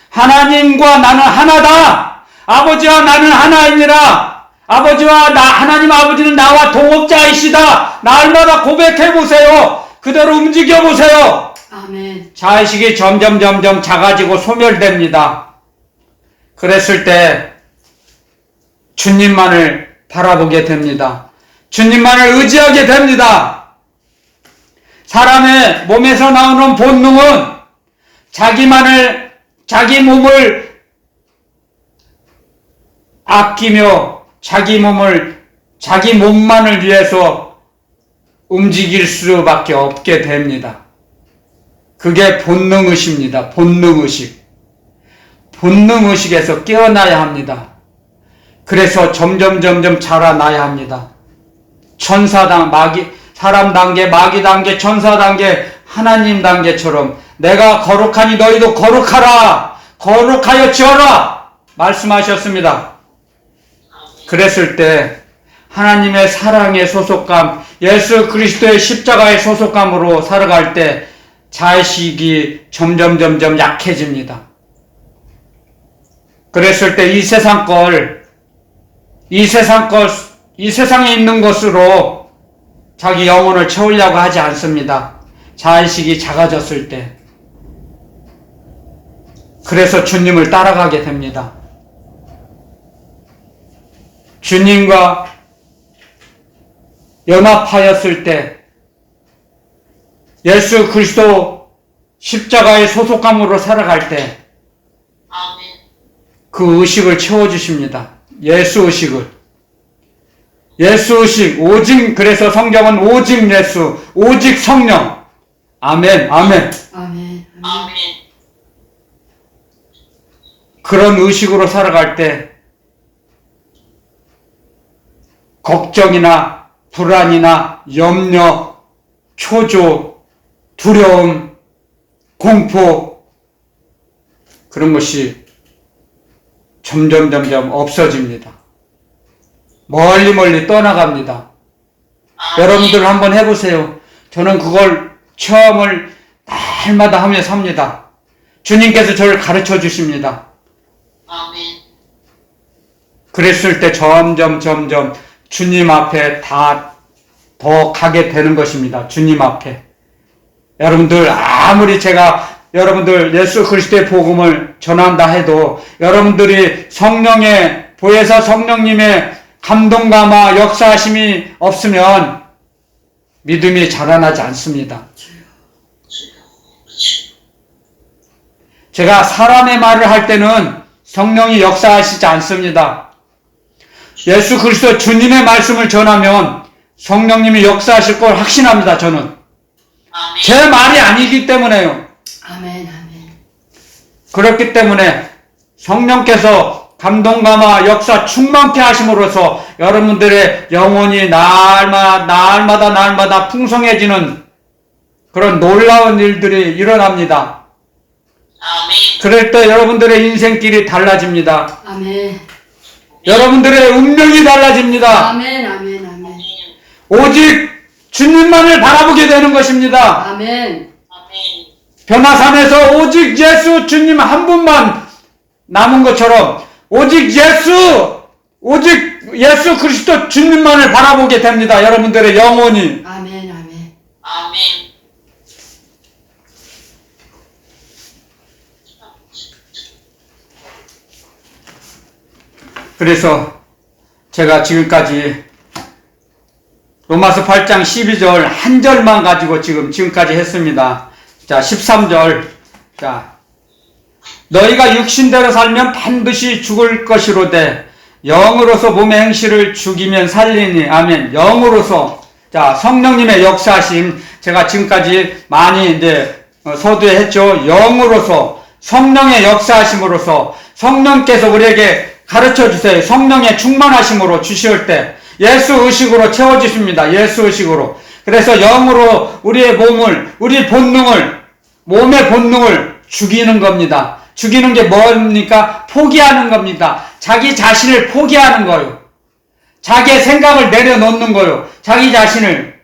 하나님과 나는 하나다. 아버지와 나는 하나이니라. 하나님 아버지는 나와 동업자이시다. 날마다 고백해보세요. 그대로 움직여보세요. 아멘. 자의식이 점점 작아지고 소멸됩니다. 그랬을 때 주님만을 바라보게 됩니다. 주님만을 의지하게 됩니다. 사람의 몸에서 나오는 본능은 자기 몸을 아끼며 자기 몸만을 위해서 움직일 수밖에 없게 됩니다. 그게 본능의식입니다. 본능의식. 본능의식에서 깨어나야 합니다. 그래서 점점 자라나야 합니다. 사람 단계, 마귀 단계, 천사 단계, 하나님 단계처럼 내가 거룩하니 너희도 거룩하라. 거룩하여 지어라. 말씀하셨습니다. 그랬을 때 하나님의 사랑의 소속감, 예수 그리스도의 십자가의 소속감으로 살아갈 때 자의식이 점점 약해집니다. 그랬을 때 이 세상에 있는 것으로 자기 영혼을 채우려고 하지 않습니다. 자의식이 작아졌을 때. 그래서 주님을 따라가게 됩니다. 주님과 연합하였을 때 예수 그리스도 십자가의 소속감으로 살아갈 때 그 의식을 채워주십니다. 예수 의식, 오직, 그래서 성경은 오직 예수, 오직 성령. 아멘. 아멘. 그런 의식으로 살아갈 때 걱정이나 불안이나 염려, 초조, 두려움, 공포, 그런 것이 점점 없어집니다. 멀리 떠나갑니다. 여러분들 한번 해보세요. 저는 그걸 체험을 날마다 하며 삽니다. 주님께서 저를 가르쳐 주십니다. 그랬을 때 점점 주님 앞에 다 더 가게 되는 것입니다. 주님 앞에. 여러분들 아무리 제가 여러분들 예수 그리스도의 복음을 전한다 해도 여러분들이 성령의 보혜사 성령님의 감동감화 역사하심이 없으면 믿음이 자라나지 않습니다. 제가 사람의 말을 할 때는 성령이 역사하시지 않습니다. 예수 그리스도 주님의 말씀을 전하면 성령님이 역사하실 걸 확신합니다. 저는 아멘. 제 말이 아니기 때문에요. 아멘. 아멘. 그렇기 때문에 성령께서 감동감화 역사 충만케 하심으로써 여러분들의 영혼이 날마다 풍성해지는 그런 놀라운 일들이 일어납니다. 아멘. 그럴 때 여러분들의 인생길이 달라집니다. 아멘. 여러분들의 운명이 달라집니다. 아멘. 아멘. 아멘. 오직 주님만을 바라보게 되는 것입니다. 아멘. 아멘. 변화산에서 오직 예수 주님 한 분만 남은 것처럼 오직 예수 그리스도 주님만을 바라보게 됩니다. 여러분들의 영혼이. 아멘. 아멘. 아멘. 그래서 제가 지금까지 로마서 8장 12절 한 절만 가지고 지금까지 했습니다. 자, 13절. 자, 너희가 육신대로 살면 반드시 죽을 것이로되 영으로서 몸의 행실을 죽이면 살리니. 아멘. 영으로서. 자, 성령님의 역사하심 제가 지금까지 많이 이제 서두에 했죠. 영으로서 성령의 역사하심으로서 성령께서 우리에게 가르쳐 주세요. 성령의 충만하심으로 주실 때 예수 의식으로 채워주십니다. 예수 의식으로. 그래서 영으로 우리의 몸을, 우리 본능을, 몸의 본능을 죽이는 겁니다. 죽이는 게 뭡니까? 포기하는 겁니다. 자기 자신을 포기하는 거요. 자기의 생각을 내려놓는 거요. 자기 자신을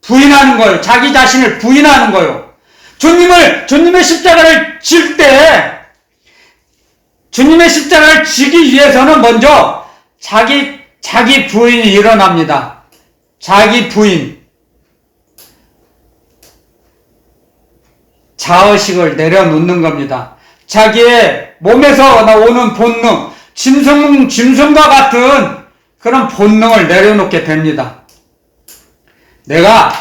부인하는 거요. 자기 자신을 부인하는 거요. 주님의 십자가를 질 때, 주님의 십자가를 지기 위해서는 먼저 자기 부인이 일어납니다. 자기 부인. 자의식을 내려놓는 겁니다. 자기의 몸에서 나오는 본능, 짐승과 같은 그런 본능을 내려놓게 됩니다. 내가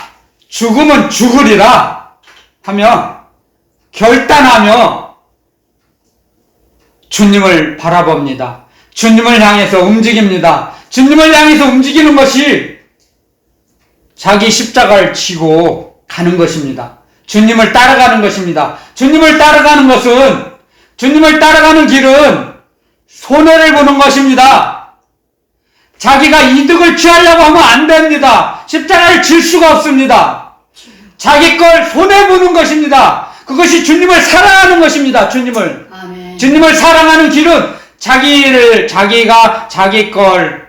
죽으면 죽으리라 하며 결단하며 주님을 바라봅니다. 주님을 향해서 움직입니다. 주님을 향해서 움직이는 것이 자기 십자가를 지고 가는 것입니다. 주님을 따라가는 것입니다. 주님을 따라가는 길은 손해를 보는 것입니다. 자기가 이득을 취하려고 하면 안 됩니다. 십자가를 질 수가 없습니다. 자기 걸 손해보는 것입니다. 그것이 주님을 사랑하는 것입니다. 아멘. 주님을 사랑하는 길은 자기가 자기 걸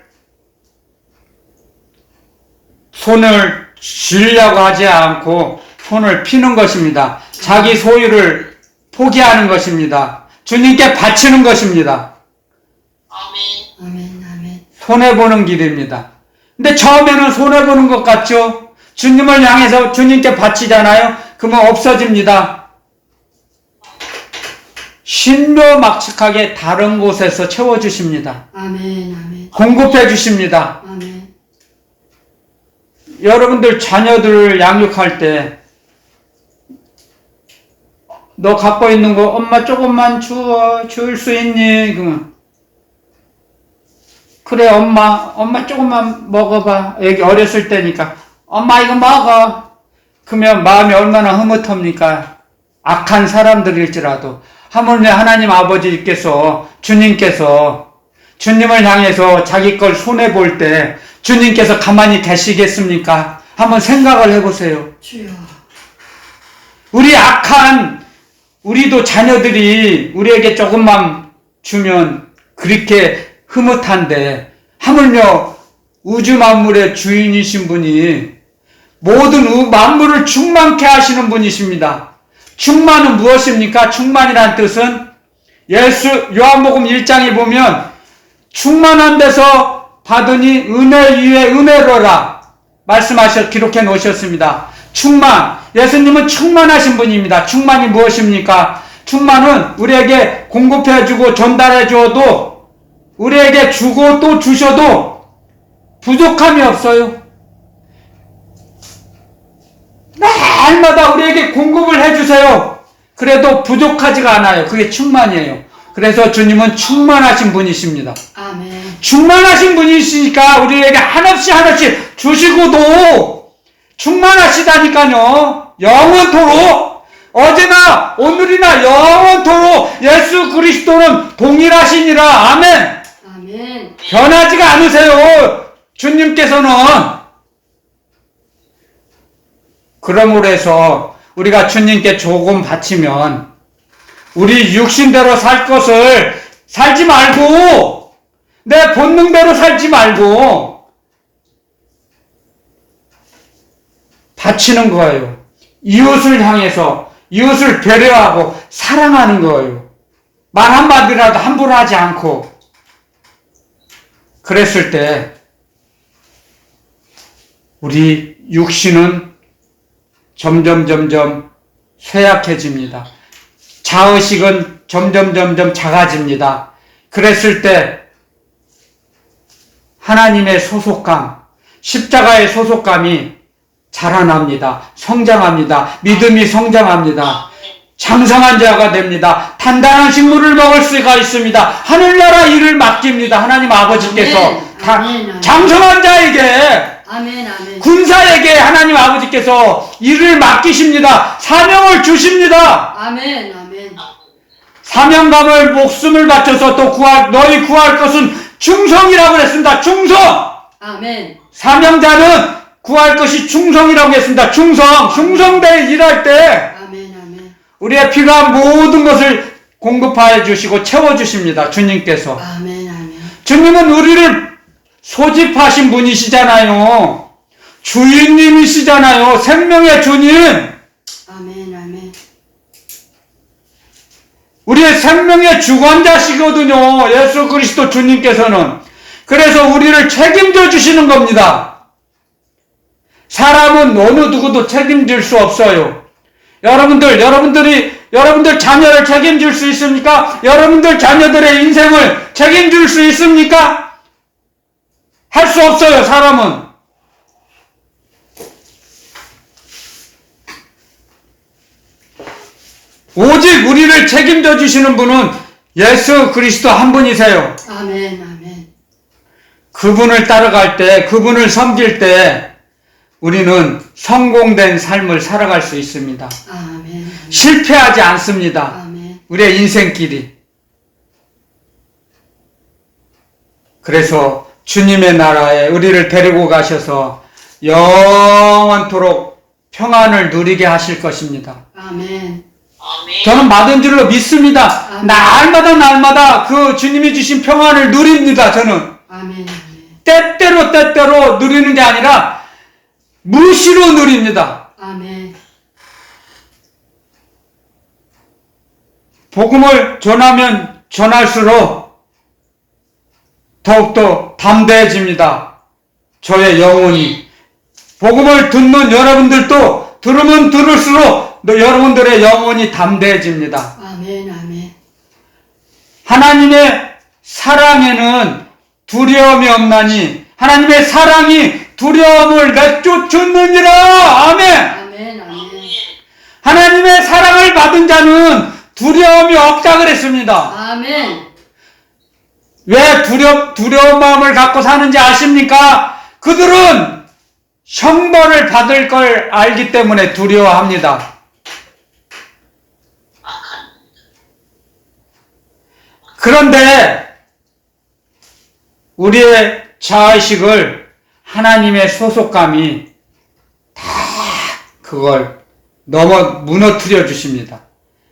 손을 쥐려고 하지 않고 손을 피는 것입니다. 자기 소유를 포기하는 것입니다. 주님께 바치는 것입니다. 아멘. 아멘. 아멘. 손해보는 길입니다. 근데 처음에는 손해보는 것 같죠? 주님을 향해서 주님께 바치잖아요? 그러면 없어집니다. 신묘막측하게 다른 곳에서 채워주십니다. 아멘. 아멘. 공급해 주십니다. 아멘. 여러분들 자녀들을 양육할 때 너 갖고 있는 거 엄마 조금만 줄 수 있니? 그러면 그래 엄마 조금만 먹어봐. 여기 어렸을 때니까 엄마 이거 먹어. 그러면 마음이 얼마나 흐뭇합니까? 악한 사람들일지라도 하물며 하나님 아버지께서 주님께서 주님을 향해서 자기 걸 손해볼 때 주님께서 가만히 계시겠습니까? 한번 생각을 해보세요. 주여. 우리도 자녀들이 우리에게 조금만 주면 그렇게 흐뭇한데 하물며 우주 만물의 주인이신 분이 모든 만물을 충만케 하시는 분이십니다. 충만은 무엇입니까? 충만이란 뜻은 요한복음 1장에 보면 충만한 데서 받으니 은혜 위에 은혜로라. 기록해 놓으셨습니다. 충만. 예수님은 충만하신 분입니다. 충만이 무엇입니까? 충만은 우리에게 공급해주고 전달해주어도, 우리에게 주고 또 주셔도 부족함이 없어요. 날마다 우리에게 공급을 해주세요. 그래도 부족하지가 않아요. 그게 충만이에요. 그래서 주님은 충만하신 분이십니다. 아멘. 충만하신 분이시니까 우리에게 한없이 주시고도 충만하시다니까요. 영원토록, 어제나 오늘이나 영원토록 예수 그리스도는 동일하시니라. 아멘. 아멘. 변하지가 않으세요. 주님께서는. 그러므로 해서 우리가 주님께 조금 바치면 우리 육신대로 살 것을 살지 말고, 내 본능대로 살지 말고 바치는 거예요. 이웃을 향해서, 이웃을 배려하고 사랑하는 거예요. 말 한마디라도 함부로 하지 않고. 그랬을 때 우리 육신은 점점 쇠약해집니다. 자의식은 점점 작아집니다. 그랬을 때 하나님의 소속감, 십자가의 소속감이 자라납니다. 성장합니다. 믿음이 성장합니다. 장성한 자가 됩니다. 단단한 식물을 먹을 수가 있습니다. 하늘나라 일을 맡깁니다. 하나님 아버지께서 아멘. 장성한 자에게, 아멘. 아멘. 군사에게 하나님 아버지께서 일을 맡기십니다. 사명을 주십니다. 아멘. 아멘. 사명감을 목숨을 바쳐서 또 너희 구할 것은 충성이라고 했습니다. 충성! 아멘. 사명자는 구할 것이 충성이라고 했습니다. 충성대에 일할 때 아멘. 아멘. 우리의 필요한 모든 것을 공급하여 주시고 채워주십니다. 주님께서. 아멘. 아멘. 주님은 우리를 소집하신 분이시잖아요. 주인님이시잖아요. 생명의 주님. 아멘. 아멘. 우리의 생명의 주관자시거든요. 예수 그리스도 주님께서는. 그래서 우리를 책임져 주시는 겁니다. 사람은 어느 누구도 책임질 수 없어요. 여러분들 자녀를 책임질 수 있습니까? 여러분들 자녀들의 인생을 책임질 수 있습니까? 할 수 없어요, 사람은. 오직 우리를 책임져 주시는 분은 예수 그리스도 한 분이세요. 아멘. 아멘. 그분을 따라갈 때, 그분을 섬길 때 우리는 성공된 삶을 살아갈 수 있습니다. 아멘. 실패하지 않습니다. 아멘. 우리의 인생길이. 그래서 주님의 나라에 우리를 데리고 가셔서 영원토록 평안을 누리게 하실 것입니다. 아멘. 아멘. 저는 받은 줄로 믿습니다. 아멘. 날마다 그 주님이 주신 평안을 누립니다. 저는 아멘. 때때로 누리는 게 아니라 무시로 누립니다. 아멘. 복음을 전하면 전할수록 더욱더 담대해집니다. 저의 영혼이. 복음을 듣는 여러분들도 들으면 들을수록 여러분들의 영혼이 담대해집니다. 아멘. 아멘. 하나님의 사랑에는 두려움이 없나니 하나님의 사랑이 두려움을 내쫓느니라. 아멘. 아멘. 아멘. 하나님의 사랑을 받은 자는 두려움이 없다 그랬습니다. 아멘. 왜 두려운 마음을 갖고 사는지 아십니까? 그들은 형벌을 받을 걸 알기 때문에 두려워합니다. 그런데 우리의 자의식을 하나님의 소속감이 다 그걸 무너뜨려 주십니다.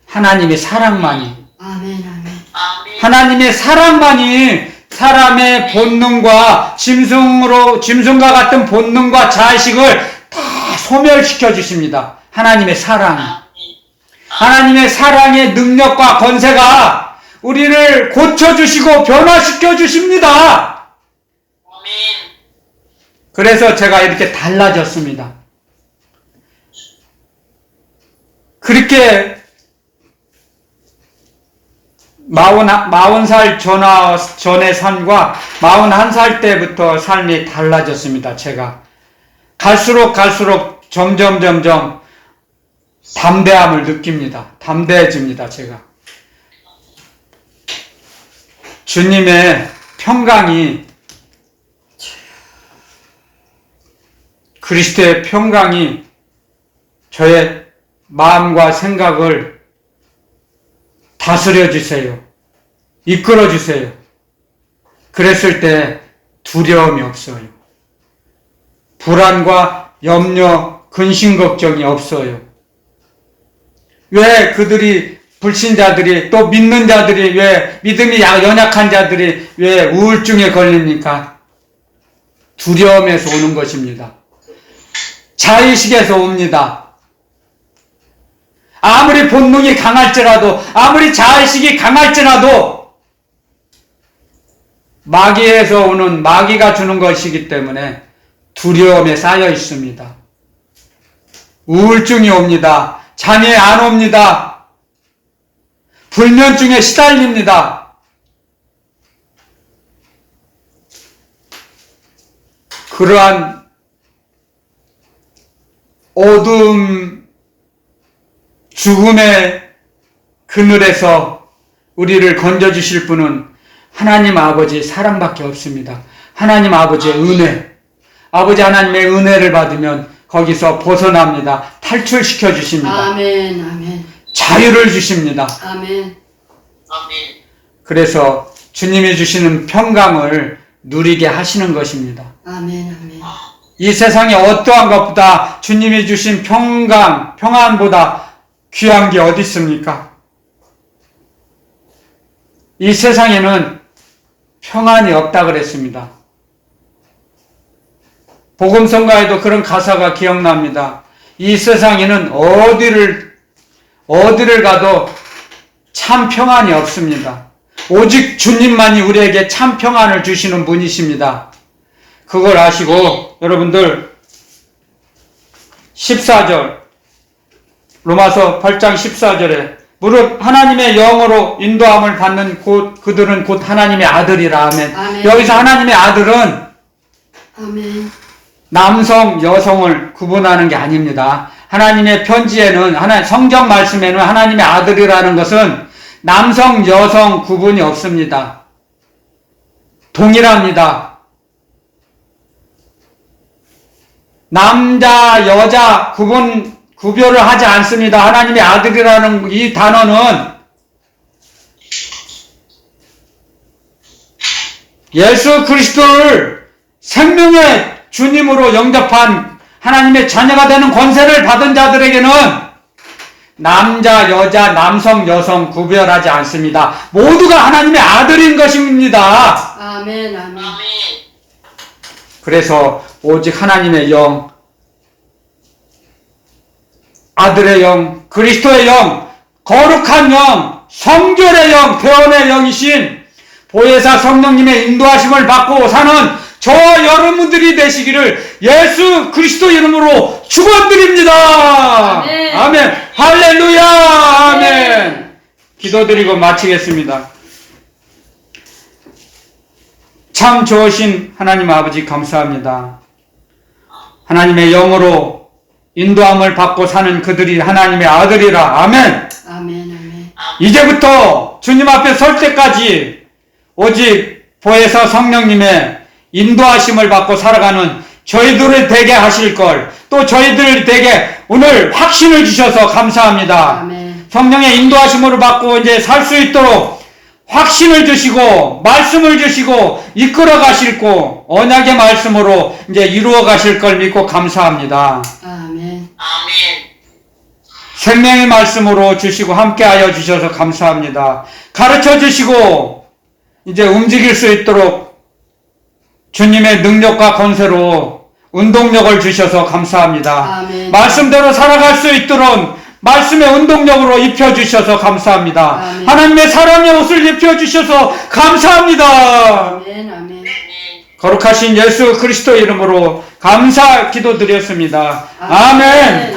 하나님의 사랑만이. 아멘. 아멘. 아멘. 하나님의 사랑만이 사람의 본능과 짐승과 같은 본능과 자의식을 다 소멸시켜 주십니다. 하나님의 사랑이. 하나님의 사랑의 능력과 권세가 우리를 고쳐주시고 변화시켜 주십니다. 아멘. 그래서 제가 이렇게 달라졌습니다. 그렇게 40살 전의 삶과 41살 때부터 삶이 달라졌습니다. 제가 갈수록 점점 담대함을 느낍니다. 담대해집니다. 제가 주님의 평강이, 그리스도의 평강이 저의 마음과 생각을 다스려 주세요. 이끌어 주세요. 그랬을 때 두려움이 없어요. 불안과 염려, 근심 걱정이 없어요. 왜 그들이, 불신자들이, 또 믿는 자들이, 왜 믿음이 연약한 자들이 왜 우울증에 걸립니까? 두려움에서 오는 것입니다. 자의식에서 옵니다. 아무리 본능이 강할지라도, 아무리 자의식이 강할지라도 마귀에서 오는, 마귀가 주는 것이기 때문에 두려움에 쌓여 있습니다. 우울증이 옵니다. 잠이 안 옵니다. 불면증에 시달립니다. 그러한 어두움, 죽음의 그늘에서 우리를 건져주실 분은 하나님 아버지 사랑밖에 없습니다. 하나님 아버지의 은혜, 아버지 하나님의 은혜를 받으면 거기서 벗어납니다. 탈출시켜 주십니다. 아멘. 아멘. 자유를 주십니다. 아멘. 아멘. 그래서 주님이 주시는 평강을 누리게 하시는 것입니다. 아멘. 아멘. 이 세상에 어떠한 것보다 주님이 주신 평강, 평안보다 귀한 게 어디 있습니까? 이 세상에는 평안이 없다 그랬습니다. 복음성가에도 그런 가사가 기억납니다. 이 세상에는 어디를 가도 참 평안이 없습니다. 오직 주님만이 우리에게 참 평안을 주시는 분이십니다. 그걸 아시고 여러분들 14절, 로마서 8장 14절에 무릇 하나님의 영으로 인도함을 받는 그들은 곧 하나님의 아들이라. 아멘. 아멘. 여기서 하나님의 아들은 아멘. 남성, 여성을 구분하는 게 아닙니다. 하나님의 편지에는, 성경 말씀에는 하나님의 아들이라는 것은 남성, 여성 구분이 없습니다. 동일합니다. 남자, 여자 구별을 하지 않습니다. 하나님의 아들이라는 이 단어는 예수 그리스도를 생명의 주님으로 영접한 하나님의 자녀가 되는 권세를 받은 자들에게는 남자, 여자, 남성, 여성 구별하지 않습니다. 모두가 하나님의 아들인 것입니다. 아멘. 아멘. 아멘. 그래서 오직 하나님의 영, 아들의 영, 그리스도의 영, 거룩한 영, 성결의 영, 구원의 영이신 보혜사 성령님의 인도하심을 받고 사는 저와 여러분들이 되시기를 예수 그리스도 이름으로 축원드립니다. 아멘. 아멘. 할렐루야. 아멘. 기도드리고 마치겠습니다. 참 좋으신 하나님 아버지 감사합니다. 하나님의 영으로 인도함을 받고 사는 그들이 하나님의 아들이라. 아멘. 아멘. 아멘. 이제부터 주님 앞에 설 때까지 오직 보혜사 성령님의 인도하심을 받고 살아가는 저희들을 되게 하실 걸, 또 저희들 되게 오늘 확신을 주셔서 감사합니다. 아멘. 성령의 인도하심으로 받고 이제 살 수 있도록 확신을 주시고 말씀을 주시고 이끌어 가실고 언약의 말씀으로 이제 이루어 가실 걸 믿고 감사합니다. 아멘. 아멘. 생명의 말씀으로 주시고 함께하여 주셔서 감사합니다. 가르쳐 주시고 이제 움직일 수 있도록 주님의 능력과 권세로 운동력을 주셔서 감사합니다. 아멘. 말씀대로 살아갈 수 있도록 말씀의 운동력으로 입혀주셔서 감사합니다. 아멘. 하나님의 사랑의 옷을 입혀주셔서 감사합니다. 아멘. 아멘. 아멘. 거룩하신 예수 그리스도 이름으로 감사 기도드렸습니다. 아멘.